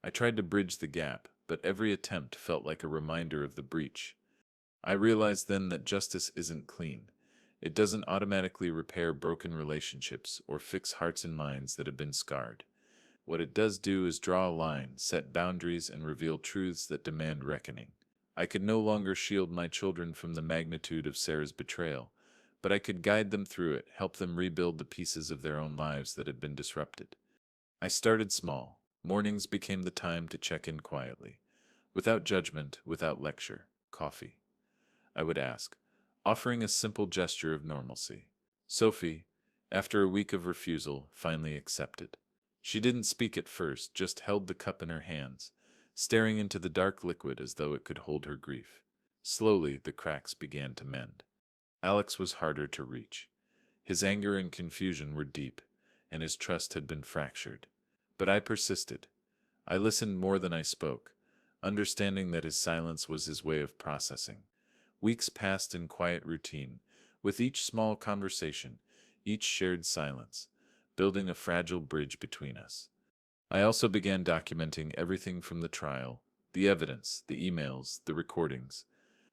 I tried to bridge the gap, but every attempt felt like a reminder of the breach. I realized then that justice isn't clean. It doesn't automatically repair broken relationships or fix hearts and minds that have been scarred. What it does do is draw a line, set boundaries, and reveal truths that demand reckoning. I could no longer shield my children from the magnitude of Sarah's betrayal, but I could guide them through it, help them rebuild the pieces of their own lives that had been disrupted. I started small. Mornings became the time to check in quietly. Without judgment, without lecture. Coffee, I would ask, offering a simple gesture of normalcy. Sophie, after a week of refusal, finally accepted. She didn't speak at first, just held the cup in her hands, staring into the dark liquid as though it could hold her grief. Slowly, the cracks began to mend. Alex was harder to reach. His anger and confusion were deep, and his trust had been fractured. But I persisted. I listened more than I spoke, understanding that his silence was his way of processing. Weeks passed in quiet routine, with each small conversation, each shared silence, building a fragile bridge between us. I also began documenting everything from the trial, the evidence, the emails, the recordings,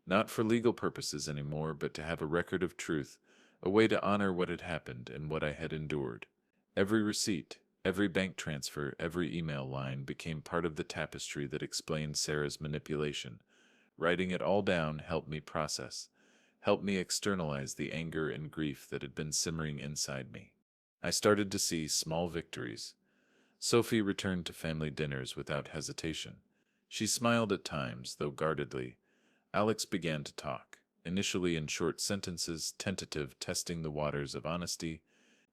not for legal purposes anymore, but to have a record of truth, a way to honor what had happened and what I had endured. Every receipt, every bank transfer, every email line became part of the tapestry that explained Sarah's manipulation. Writing it all down helped me process, helped me externalize the anger and grief that had been simmering inside me. I started to see small victories. Sophie returned to family dinners without hesitation. She smiled at times, though guardedly. Alex began to talk, initially in short sentences, tentative, testing the waters of honesty,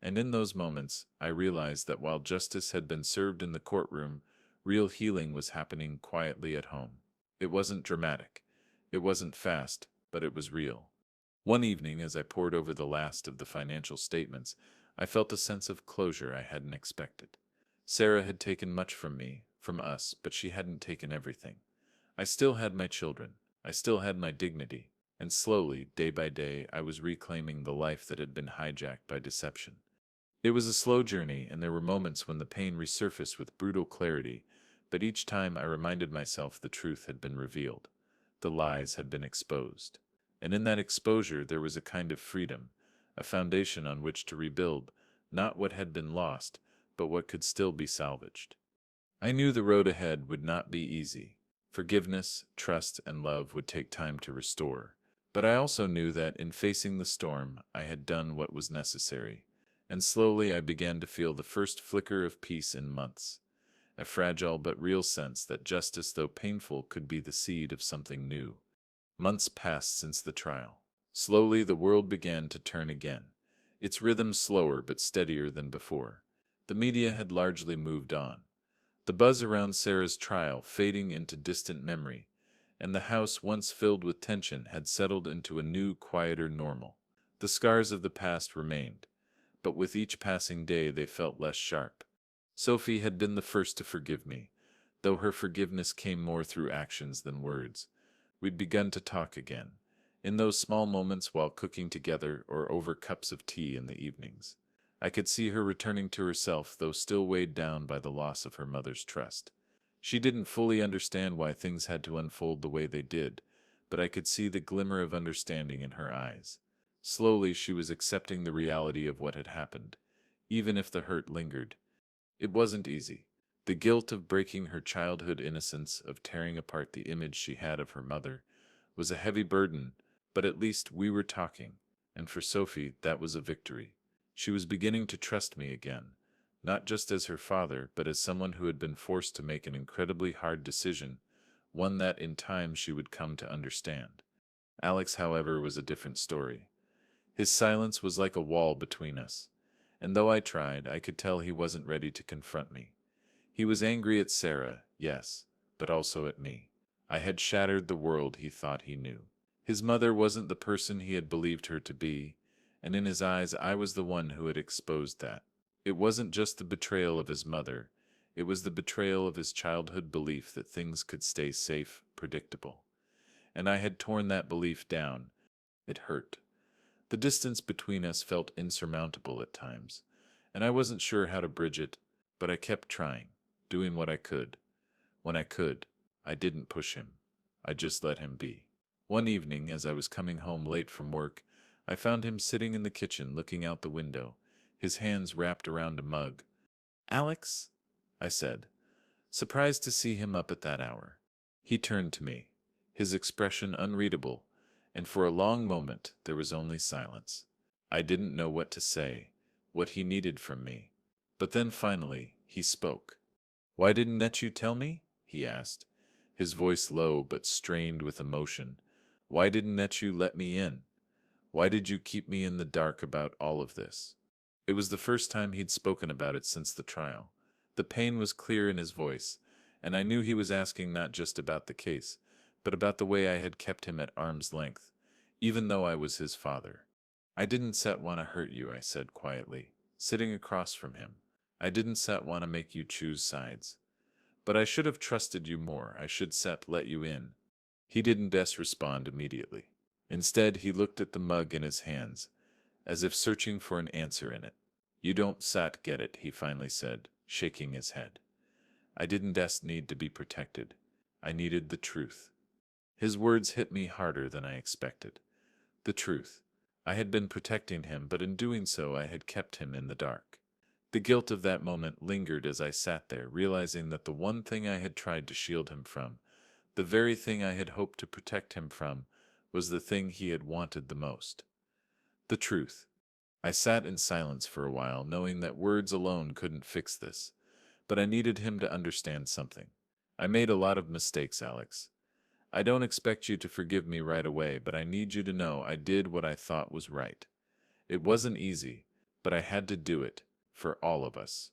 and in those moments I realized that while justice had been served in the courtroom, real healing was happening quietly at home. It wasn't dramatic. It wasn't fast, but it was real. One evening, as I pored over the last of the financial statements, I felt a sense of closure I hadn't expected. Sarah had taken much from me, from us, but she hadn't taken everything. I still had my children. I still had my dignity. And slowly, day by day, I was reclaiming the life that had been hijacked by deception. It was a slow journey, and there were moments when the pain resurfaced with brutal clarity, but each time I reminded myself the truth had been revealed. The lies had been exposed. And in that exposure there was a kind of freedom, a foundation on which to rebuild, not what had been lost, but what could still be salvaged. I knew the road ahead would not be easy. Forgiveness, trust, and love would take time to restore. But I also knew that in facing the storm, I had done what was necessary. And slowly I began to feel the first flicker of peace in months, a fragile but real sense that justice, though painful, could be the seed of something new. Months passed since the trial. Slowly the world began to turn again, its rhythm slower but steadier than before. The media had largely moved on, the buzz around Sarah's trial fading into distant memory, and the house once filled with tension had settled into a new, quieter normal. The scars of the past remained, but with each passing day they felt less sharp. Sophie had been the first to forgive me, though her forgiveness came more through actions than words. We'd begun to talk again, in those small moments while cooking together or over cups of tea in the evenings. I could see her returning to herself, though still weighed down by the loss of her mother's trust. She didn't fully understand why things had to unfold the way they did, but I could see the glimmer of understanding in her eyes. Slowly she was accepting the reality of what had happened, even if the hurt lingered. It wasn't easy. The guilt of breaking her childhood innocence, of tearing apart the image she had of her mother, was a heavy burden, but at least we were talking, and for Sophie that was a victory. She was beginning to trust me again, not just as her father, but as someone who had been forced to make an incredibly hard decision, one that in time she would come to understand. Alex, however, was a different story. His silence was like a wall between us, and though I tried, I could tell he wasn't ready to confront me. He was angry at Sarah, yes, but also at me. I had shattered the world he thought he knew. His mother wasn't the person he had believed her to be, and in his eyes I was the one who had exposed that. It wasn't just the betrayal of his mother, it was the betrayal of his childhood belief that things could stay safe, predictable. And I had torn that belief down. It hurt. The distance between us felt insurmountable at times, and I wasn't sure how to bridge it, but I kept trying, doing what I could. When I could, I didn't push him. I just let him be. One evening, as I was coming home late from work, I found him sitting in the kitchen looking out the window, his hands wrapped around a mug. "Alex?" I said, surprised to see him up at that hour. He turned to me, his expression unreadable, and for a long moment there was only silence. I didn't know what to say, what he needed from me. But then finally, he spoke. "Why didn't you tell me?" he asked, his voice low but strained with emotion. "Why didn't you let me in? Why did you keep me in the dark about all of this?" It was the first time he'd spoken about it since the trial. The pain was clear in his voice, and I knew he was asking not just about the case, but about the way I had kept him at arm's length, even though I was his father. "I didn't set want to hurt you," I said quietly, sitting across from him. "I didn't set want to make you choose sides. But I should have trusted you more. I should set let you in." He didn't respond immediately. Instead, he looked at the mug in his hands, as if searching for an answer in it. "You don't sat get it," he finally said, shaking his head. "I didn't need to be protected. I needed the truth." His words hit me harder than I expected. The truth. I had been protecting him, but in doing so I had kept him in the dark. The guilt of that moment lingered as I sat there, realizing that the one thing I had tried to shield him from, the very thing I had hoped to protect him from, was the thing he had wanted the most. The truth. I sat in silence for a while, knowing that words alone couldn't fix this, but I needed him to understand something. "I made a lot of mistakes, Alex. I don't expect you to forgive me right away, but I need you to know I did what I thought was right. It wasn't easy, but I had to do it, for all of us."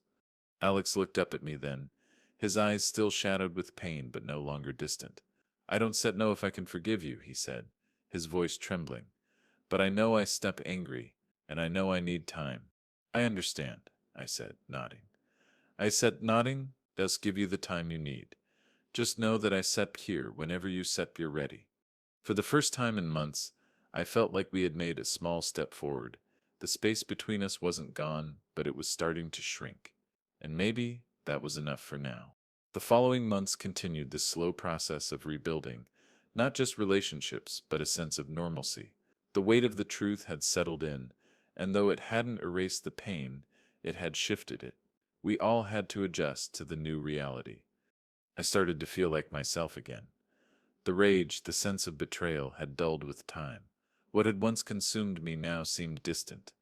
Alex looked up at me then, his eyes still shadowed with pain but no longer distant. "I don't know if I can forgive you," he said, his voice trembling. But I know I step angry, and I know I need time. I understand, I said, nodding. I said, nodding does give you the time you need. Just know that I sep here whenever you sep you're ready. For the first time in months, I felt like we had made a small step forward. The space between us wasn't gone, but it was starting to shrink. And maybe that was enough for now. The following months continued this slow process of rebuilding, not just relationships, but a sense of normalcy. The weight of the truth had settled in, and though it hadn't erased the pain, it had shifted it. We all had to adjust to the new reality. I started to feel like myself again. The rage, the sense of betrayal, had dulled with time. What had once consumed me now seemed distant,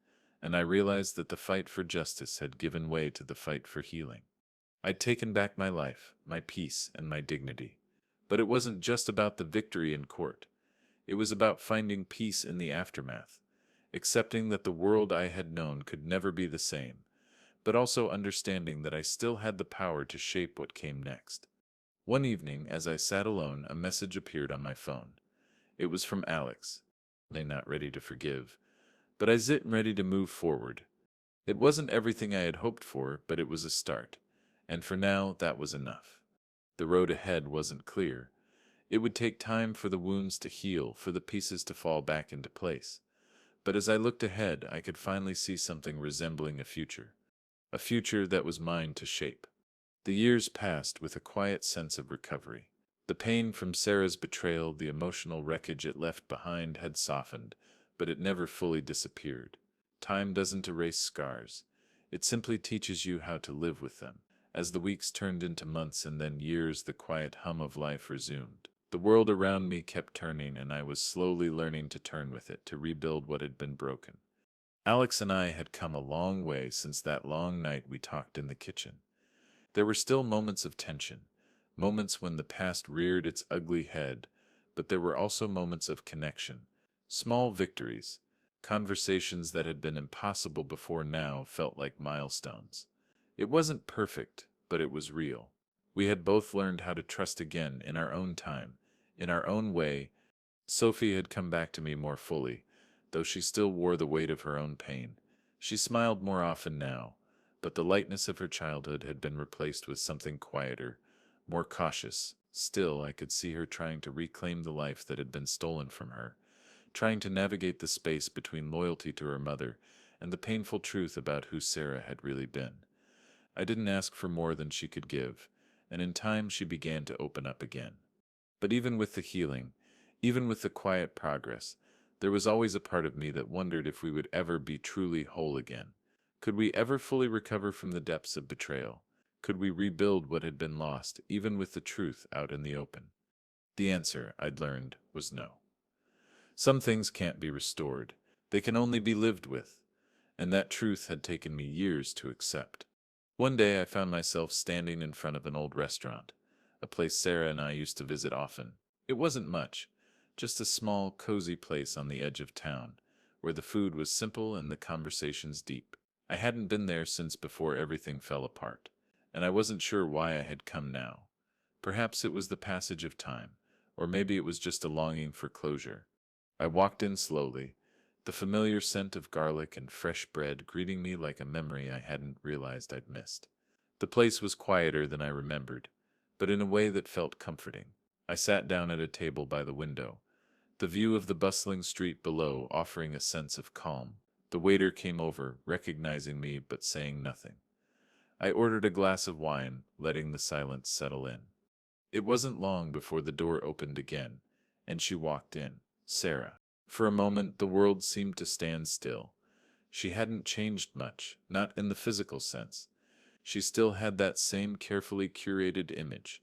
and I realized that the fight for justice had given way to the fight for healing. I'd taken back my life, my peace, and my dignity. But it wasn't just about the victory in court. It was about finding peace in the aftermath, accepting that the world I had known could never be the same, but also understanding that I still had the power to shape what came next. One evening, as I sat alone, a message appeared on my phone. It was from Alex. I'm not ready to forgive, but I was ready to move forward. It wasn't everything I had hoped for, but it was a start. And for now, that was enough. The road ahead wasn't clear. It would take time for the wounds to heal, for the pieces to fall back into place. But as I looked ahead, I could finally see something resembling a future that was mine to shape. The years passed with a quiet sense of recovery. The pain from Sarah's betrayal, the emotional wreckage it left behind, had softened, but it never fully disappeared. Time doesn't erase scars. It simply teaches you how to live with them. As the weeks turned into months and then years, the quiet hum of life resumed. The world around me kept turning, and I was slowly learning to turn with it, to rebuild what had been broken. Alex and I had come a long way since that long night we talked in the kitchen. There were still moments of tension, moments when the past reared its ugly head, but there were also moments of connection, small victories, conversations that had been impossible before now felt like milestones. It wasn't perfect, but it was real. We had both learned how to trust again in our own time, in our own way. Sophie had come back to me more fully, though she still wore the weight of her own pain. She smiled more often now, but the lightness of her childhood had been replaced with something quieter, more cautious. Still, I could see her trying to reclaim the life that had been stolen from her, trying to navigate the space between loyalty to her mother and the painful truth about who Sarah had really been. I didn't ask for more than she could give, and in time she began to open up again. But even with the healing, even with the quiet progress, there was always a part of me that wondered if we would ever be truly whole again. Could we ever fully recover from the depths of betrayal? Could we rebuild what had been lost, even with the truth out in the open? The answer, I'd learned, was no. Some things can't be restored. They can only be lived with, and that truth had taken me years to accept. One day I found myself standing in front of an old restaurant, a place Sarah and I used to visit often. It wasn't much, just a small, cozy place on the edge of town, where the food was simple and the conversations deep. I hadn't been there since before everything fell apart, and I wasn't sure why I had come now. Perhaps it was the passage of time, or maybe it was just a longing for closure. I walked in slowly, the familiar scent of garlic and fresh bread greeting me like a memory I hadn't realized I'd missed. The place was quieter than I remembered, but in a way that felt comforting. I sat down at a table by the window, the view of the bustling street below offering a sense of calm. The waiter came over, recognizing me but saying nothing. I ordered a glass of wine, letting the silence settle in. It wasn't long before the door opened again, and she walked in, Sarah. For a moment, the world seemed to stand still. She hadn't changed much, not in the physical sense. She still had that same carefully curated image,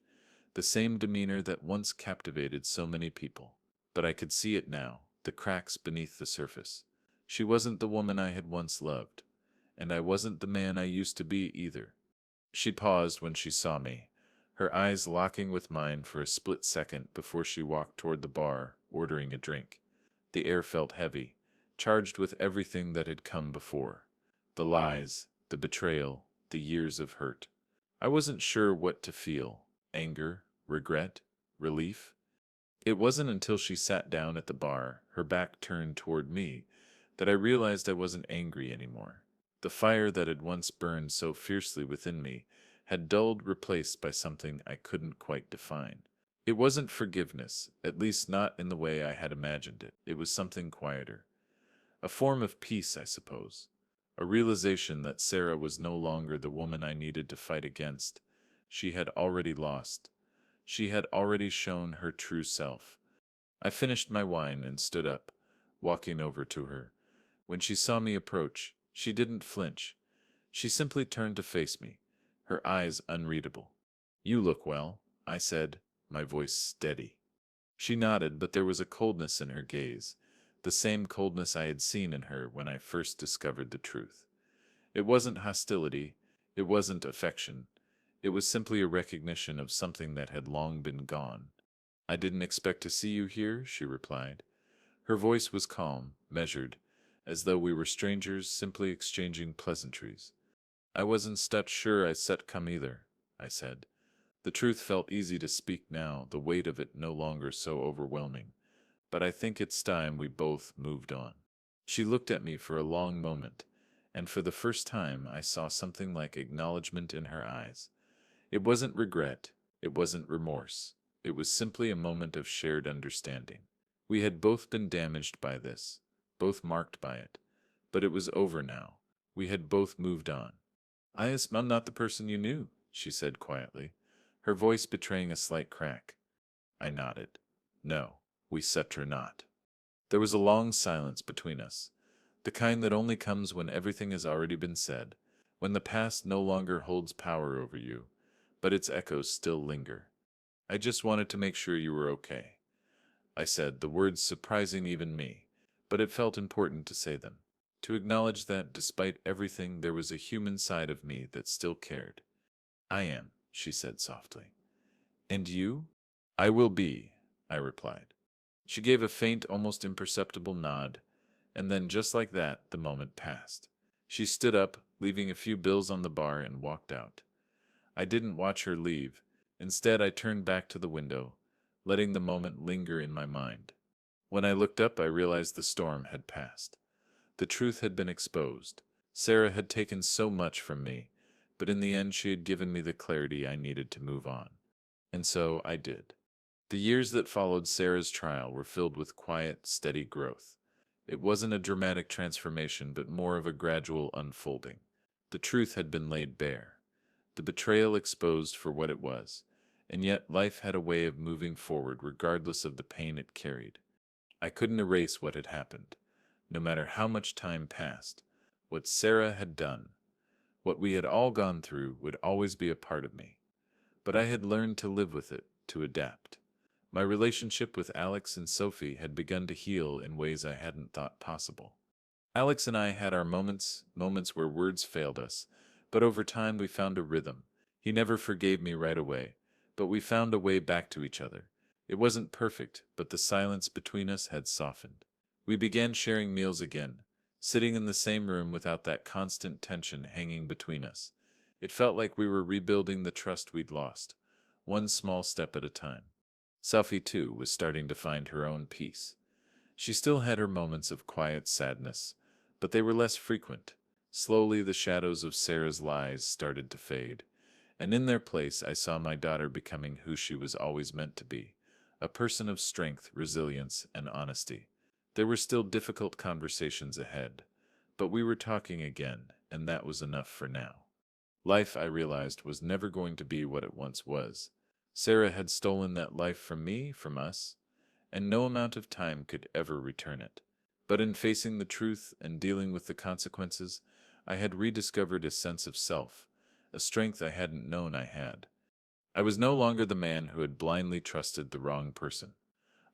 the same demeanor that once captivated so many people. But I could see it now, the cracks beneath the surface. She wasn't the woman I had once loved, and I wasn't the man I used to be either. She paused when she saw me, her eyes locking with mine for a split second before she walked toward the bar, ordering a drink. The air felt heavy, charged with everything that had come before. The lies, the betrayal, the years of hurt. I wasn't sure what to feel. Anger, regret, relief. It wasn't until she sat down at the bar, her back turned toward me, that I realized I wasn't angry anymore. The fire that had once burned so fiercely within me had dulled, replaced by something I couldn't quite define. It wasn't forgiveness, at least not in the way I had imagined it. It was something quieter. A form of peace, I suppose. A realization that Sarah was no longer the woman I needed to fight against. She had already lost. She had already shown her true self. I finished my wine and stood up, walking over to her. When she saw me approach, she didn't flinch. She simply turned to face me, her eyes unreadable. "You look well," I said, my voice steady. She nodded, but there was a coldness in her gaze, the same coldness I had seen in her when I first discovered the truth. It wasn't hostility, it wasn't affection, it was simply a recognition of something that had long been gone. "I didn't expect to see you here," she replied. Her voice was calm, measured, as though we were strangers simply exchanging pleasantries. "I wasn't sure I set come either," I said. The truth felt easy to speak now, the weight of it no longer so overwhelming. "But I think it's time we both moved on." She looked at me for a long moment, and for the first time I saw something like acknowledgment in her eyes. It wasn't regret, it wasn't remorse. It was simply a moment of shared understanding. We had both been damaged by this, both marked by it. But it was over now. We had both moved on. "I'm not the person you knew," she said quietly, her voice betraying a slight crack. I nodded. "No, we set her not." There was a long silence between us, the kind that only comes when everything has already been said, when the past no longer holds power over you, but its echoes still linger. "I just wanted to make sure you were okay," I said, the words surprising even me, but it felt important to say them, to acknowledge that, despite everything, there was a human side of me that still cared. "I am," she said softly. "And you?" "I will be," I replied. She gave a faint, almost imperceptible nod, and then just like that, the moment passed. She stood up, leaving a few bills on the bar, and walked out. I didn't watch her leave. Instead, I turned back to the window, letting the moment linger in my mind. When I looked up, I realized the storm had passed. The truth had been exposed. Sarah had taken so much from me, but in the end she had given me the clarity I needed to move on. And so I did. The years that followed Sarah's trial were filled with quiet, steady growth. It wasn't a dramatic transformation, but more of a gradual unfolding. The truth had been laid bare, the betrayal exposed for what it was, and yet life had a way of moving forward regardless of the pain it carried. I couldn't erase what had happened, no matter how much time passed. What Sarah had done, what we had all gone through, would always be a part of me. But I had learned to live with it, to adapt. My relationship with Alex and Sophie had begun to heal in ways I hadn't thought possible. Alex and I had our moments where words failed us, but over time we found a rhythm. He never forgave me right away, but we found a way back to each other. It wasn't perfect, but the silence between us had softened. We began sharing meals again, sitting in the same room without that constant tension hanging between us. It felt like we were rebuilding the trust we'd lost, one small step at a time. Sophie, too, was starting to find her own peace. She still had her moments of quiet sadness, but they were less frequent. Slowly, the shadows of Sarah's lies started to fade, and in their place I saw my daughter becoming who she was always meant to be, a person of strength, resilience, and honesty. There were still difficult conversations ahead, but we were talking again, and that was enough for now. Life, I realized, was never going to be what it once was. Sarah had stolen that life from me, from us, and no amount of time could ever return it. But in facing the truth and dealing with the consequences, I had rediscovered a sense of self, a strength I hadn't known I had. I was no longer the man who had blindly trusted the wrong person.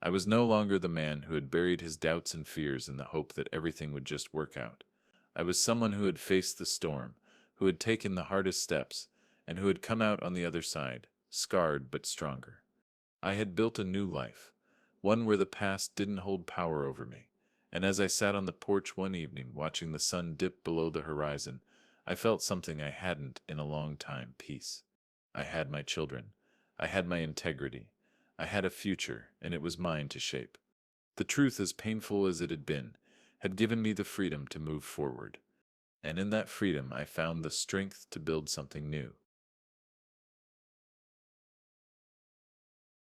I was no longer the man who had buried his doubts and fears in the hope that everything would just work out. I was someone who had faced the storm, who had taken the hardest steps, and who had come out on the other side, scarred but stronger. I had built a new life, one where the past didn't hold power over me. And as I sat on the porch one evening watching the sun dip below the horizon, I felt something I hadn't in a long time: peace. I had my children. I had my integrity. I had a future, and it was mine to shape. The truth, as painful as it had been, had given me the freedom to move forward. And in that freedom, I found the strength to build something new.